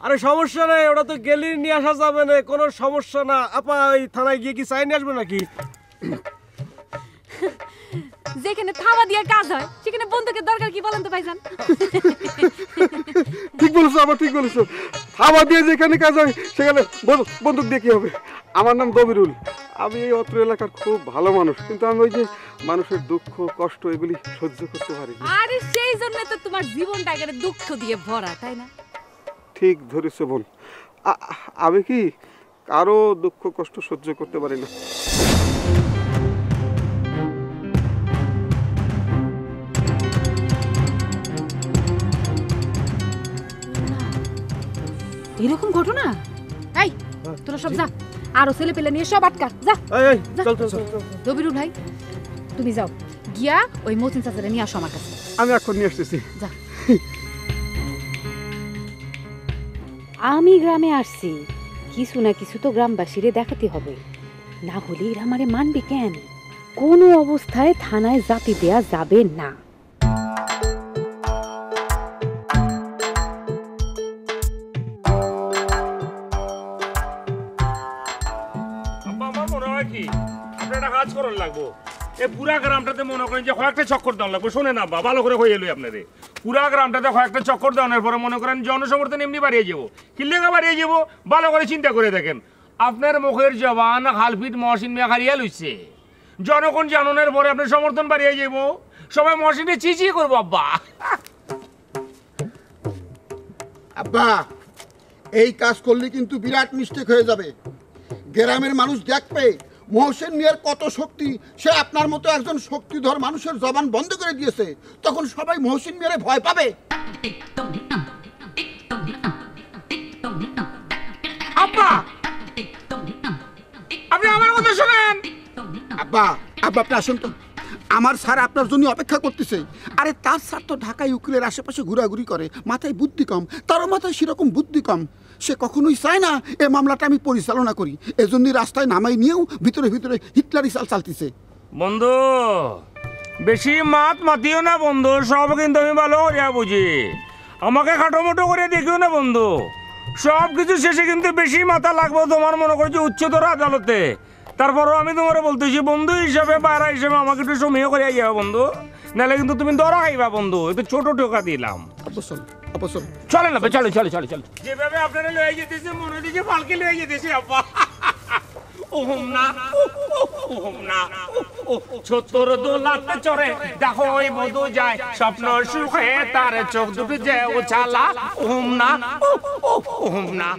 আরে সমস্যা নাই, ওটা তো গেলি নিয়ে আসা যাবে না, কোনো সমস্যা না। আপা এই থানায় গিয়ে কি চাই নিয়ে আসবে নাকি? যেখানে থাবা দিয়ে কাজ হয় সেখানে বন্দুকের দরকার কি বলেন তো ভাইজান? ঠিক বলেছো আবার, ঠিক বলেছো। থাবা দিয়ে যেখানে কাজ হয় সেখানে বন্দুক দিয়ে কি হবে? আমার নাম দবিরুল, আমি এই অত্র এলাকার খুব ভালো মানুষ, কিন্তু আমি ওই যে মানুষের দুঃখ কষ্ট এগুলি সহ্য করতে পারি না। আরে সেই জন্য তো তোমার জীবনটা একেবারে দুঃখ দিয়ে ভরা, তাই না? ঠিক ধরেছো বোন, আমি কি কারো দুঃখ কষ্ট সহ্য করতে পারি না। এরকম ঘটনা? এই তোরা সব যা, আরো ছেলে পেলে নিয়ে সব আটকা যা। চল চল চল। দবিরুল ভাই তুমি যাও গিয়া ওই মতিন চাচারে নিয়ে আসো আমার কাছে। আমি এখন নিয়ে আসতেছি। যা। আমি গ্রামে আসছি, কিছু না কিছু তো গ্রামবাসীরে দেখাতে হবে, না হলে এরা আমারে মানবে কেন? কোনো অবস্থায় থানায় জাতি দেয়া যাবে না। আমার মনে হয় কি আপনার একটা কাজ করার লাগবো, এই পুরা গ্রামটাতে মনে করেন যে কয়েকটা চক্কর দেওয়া লাগবে। শোনেন না ভালো করে হয়ে এলো আপনারে, পুরা গ্রামটাতে কয়েকটা চক্কর দেওয়ানোর পরে মনে করেন জনসমর্থন এমনি বাড়িয়ে যাবো। কিল্লেগা বাড়িয়ে যাবো, ভালো করে চিন্তা করে দেখেন। আপনার মুখের জবান হালফিট মহসিন মিয়া হারিয়া লইছে, জনগণ জানানোর পরে আপনার সমর্থন বাড়িয়ে যাবো, সবাই মহসিনে চিচি করবো। আব্বা আব্বা এই কাজ করলে কিন্তু বিরাট মিস্টেক হয়ে যাবে। গ্রামের মানুষ দেখবে মহসিন মিয়ার কত শক্তি, সে আপনার মতো একজন শক্তিধর মানুষের জবান বন্ধ করে দিয়েছে, তখন সবাই মহসিন মিয়ারে ভয় পাবে। আব্বা আপনি আমার কথা শুনেন। আব্বা আব্বা আপনি আসুন তো, আমার স্যার আপনার জন্য অপেক্ষা করতেছে। আরে তার স্যার তো ঢাকায় উকিলের আশেপাশে ঘোরাঘুরি করে, মাথায় বুদ্ধি কম, তারও মাথায় সেরকম বুদ্ধি কম। সে কখনোই চায় না এই মামলাটা আমি পরিচালনা করি, এজন্যই রাস্তায় নামাই নিয়েও ভিতরে ভিতরে হিটলারি চাল চালতেছে। বন্ধু বেশি মাতিও না বন্ধু, সব কিন্তু আমি ভালো করিয়া বুঝি। আমাকে খাটো মোটো করে দেখিও না বন্ধু, সব কিছু শেষে কিন্তু বেশি মাথা লাগবে তোমার মনে করছি উচ্চতর আদালতে। তারপরও আমি তোমার বলতেছি বন্ধু হিসাবে বাইরা হিসাবে আমাকে একটু সময় করে যাবে বন্ধু, নাহলে কিন্তু তুমি ধরা খাইবা বন্ধু। একটু ছোট টোকা দিলাম। চলে না চলে চলে চলে চলে যেভাবে আপনারা লয়ে যেতেছে মনে হচ্ছে পালকি লয়ে যেতেছে আব্বা। ওহম না ওহম না ছোটর দোলাতে চড়ে দেখো ওই মধু যায় স্বপ্ন সুখে তার চোখ দুটো যে উছালা। ওহম না ওহম না।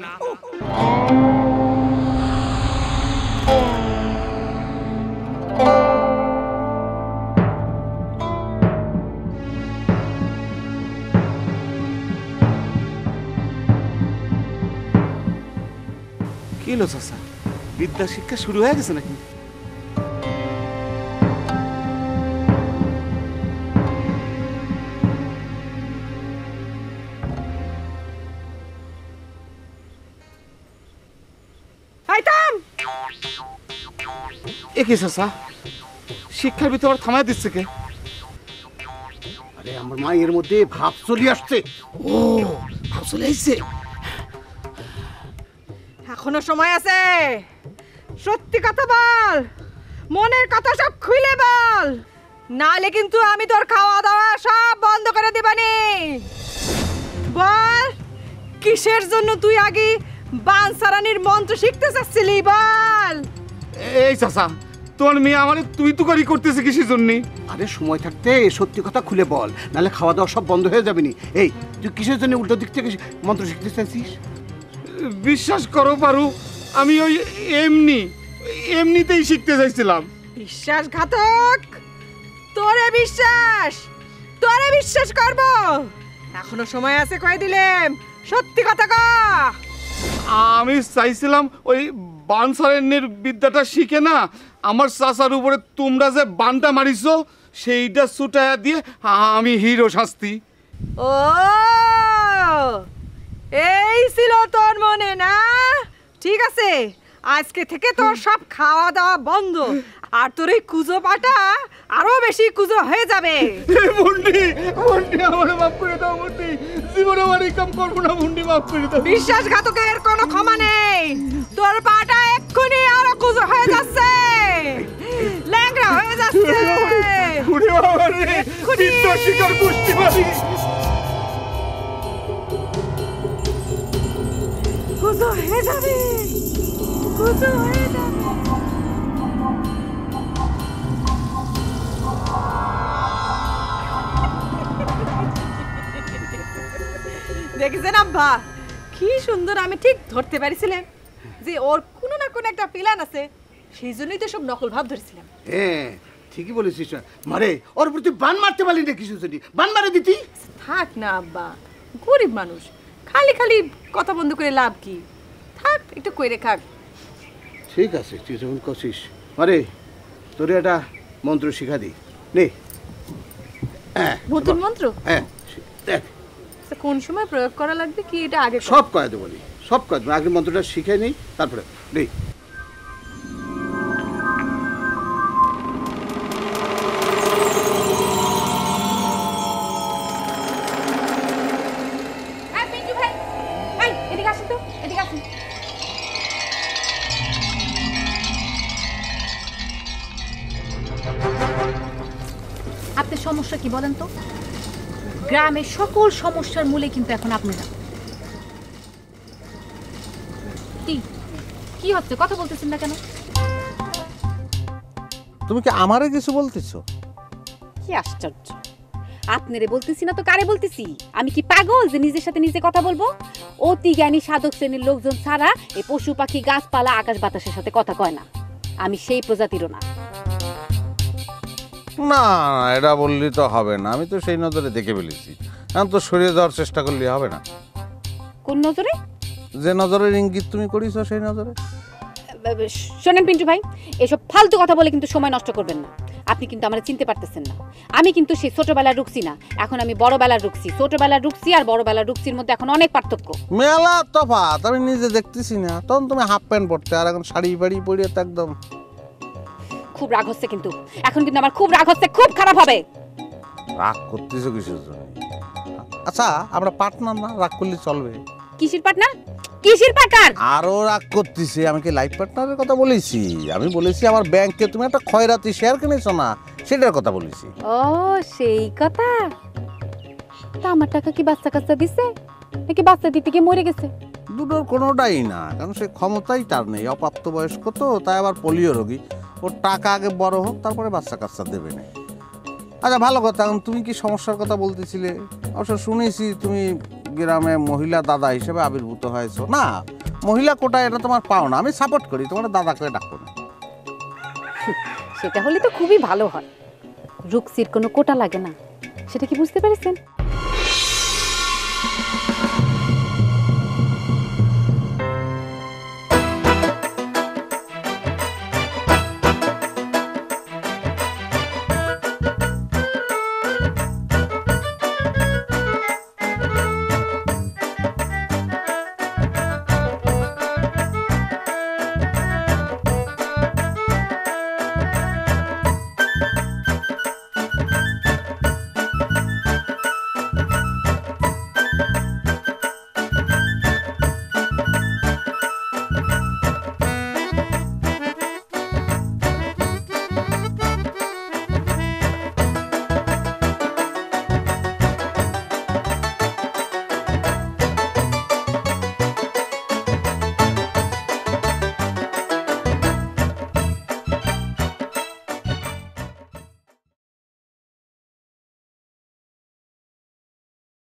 কি হলো চাচা, বিদ্যা শিক্ষা শুরু হয়ে গেছে নাকি? একে চাচা শিক্ষার ভিতর থামায় দিচ্ছে কে? আরে আমার মায়ের মধ্যে ভাব চলে আসছে। ও ভাব চলে আসছে। এখনো সময় আছে, সত্যি কথা বল, মনের কথা সব খুলে বল, নালে কিন্তু আমি তোর খাওয়া দাওয়া সব বন্ধ করে দিবানি। বল কিসের জন্য তুই আগে বানসারানির মন্ত্র শিখতে চাচ্ছিলি বল। এই চাচা তোর মেয়ে আমার তুই তুকারি করতেছে কিসের জন্য? আরে সময় থাকতে সত্যি কথা খুলে বল, নাহলে খাওয়া দাওয়া সব বন্ধ হয়ে যাবে নি। এই তুই কিসের জন্য উল্টো দিক থেকে মন্ত্র শিখতে চাইছিস? বিশ্বাস করো পারু, আমি ওই এমনিতেই শিখতে চাইছিলাম। বিশ্বাসঘাতক, তোরে বিশ্বাস করব? এখনো সময় আছে, কই দিলাম, সত্যি কথা ক। আমি চাইছিলাম ওই বানসারের বিদ্যাটা শিখে না আমার চাচার উপরে তোমরা যে বানটা মারিছো সেইটা ছুটায়া দিয়ে আমি হিরো শাস্তি। ও এই ছিল তোর মনে না? ঠিক আছে, আজকে থেকে তোর সব খাওয়া দাওয়া বন্ধ, আর তোর এই কুজো পাটা আরো বেশি কুজো হয়ে যাবে। মুন্ডি মুন্ডি আমারে মাফ করে দাও মুন্ডি, জীবনে আমার এই কাম করব না মুন্ডি, মাফ করে দাও। বিশ্বাসঘাতকের কোনো ক্ষমা নেই, তোর পাটা এক্ষুনি আরো কুজো হয়ে যাচ্ছে, ল্যাংড়া হয়ে যাচ্ছে। উড়ে বাবা রে, বিদ্যা শিকার কুষ্টি মারি। কুজো হয়ে যাবে, কুজো হয়ে যাবে। দেখেছেন আব্বা কি সুন্দর, আমি ঠিক ধরতে পারিছিলাম যে ওর কোনো না কোনো একটা প্ল্যান আছে, সেই জন্যই তো সব নকল ভাব ধরেছিলাম। হ্যাঁ ঠিকই বলেছিস, মারে ওর প্রতি বান মারতে পারলি না কিছু যদি বান মারে দিতি। থাক না আব্বা, গরিব মানুষ, খালি খালি কথা বন্ধ করে লাভ কি, থাক একটু কইরে খাক। ঠিক আছে তুই যখন করছিস, মারে তোর একটা মন্ত্র শিখা দিই নে। নতুন মন্ত্র? হ্যাঁ দেখ কোন সময় প্রয়োগ করা লাগবে কি এটা আগে সব কয়ে দেবো, সব কয়ে দেবো, আগে মন্ত্রটা শিখে নিই তারপরে নেই। আপনার সমস্যা কি বলেন তো? গ্রামের সকল সমস্যার মূলে কিন্তু এখন আপনারা। কি হচ্ছে, কথা বলতেছেন না কেন? তুমি কি আমারে কিছু বলতেছো? কি আশ্চর্য, আপনারে বলতেছি না তো কারে বলতেছি? আমি কি পাগল যে নিজের সাথে নিজে কথা বলবো? অতি জ্ঞানী সাধক শ্রেণীর লোকজন ছাড়া এই পশু পাখি গাছপালা আকাশ বাতাসের সাথে কথা কয় না। আমি সেই প্রজাতিরও না। না এটা বললি তো হবে না, আমি তো সেই নজরে দেখে ফেলেছি। এখন তো সরিয়ে দেওয়ার চেষ্টা করলে হবে না। কোন নজরে? যে নজরের ইঙ্গিত তুমি করিস সেই নজরে। শোনেন পিন্টু ভাই, এসব ফালতু কথা বলে কিন্তু সময় নষ্ট করবেন না। আপনি কিন্তু আমার চিনতে পারতেছেন না। আমি কিন্তু সেই ছোটবেলার রুকসি না, এখন আমি বড়বেলার রুকসি। ছোটবেলার রুকসি আর বড়বেলার রুকসির মধ্যে এখন অনেক পার্থক্য। মেলা তফাৎ, আমি নিজে দেখতেছি না। তখন তুমি হাফ প্যান্ট পরতে, আর এখন শাড়ি বাড়ি পরিয়ে তো একদম। খুব রাগ হচ্ছে কিন্তু, এখন কিন্তু আমার খুব রাগ হচ্ছে, খুব খারাপ হবে। রাগ করতেছো কিসের জন্য? আচ্ছা আমরা পার্টনার না, রাগ করলে চলবে? কিসের পার্টনার? কিসের পার্টনার? আরো রাগ করতেছে। আমি কি লাইফ পার্টনারের কথা বলেছি? আমি বলেছি আমার ব্যাংকে তুমি একটা খয়রাতি শেয়ার কিনেছো না, সেটার কথা বলেছি। ও সেই কথা। তা আমার টাকা কি বাচ্চা কাচ্চা দিছে নাকি বাচ্চা দিতে গিয়ে মরে গেছে? দুটোর কোনোটাই না, কারণ সে ক্ষমতাই তার নেই। অপ্রাপ্ত বয়স্ক তো, তাই আবার পোলিও রোগী। ওর টাকা আগে বড় হোক, তারপরে বাচ্চা কাচ্চা দেবে না। আচ্ছা ভালো কথা, এখন তুমি কি সমস্যার কথা বলতেছিলে? অবশ্য শুনেছি তুমি গ্রামে মহিলা দাদা হিসেবে আবির্ভূত হয়েছো। না, মহিলা কোটা এটা তোমার পাও না, আমি সাপোর্ট করি, তোমার দাদা করে ডাকো না। সেটা হলে তো খুবই ভালো হয়। রুকসির কোনো কোটা লাগে না, সেটা কি বুঝতে পেরেছেন?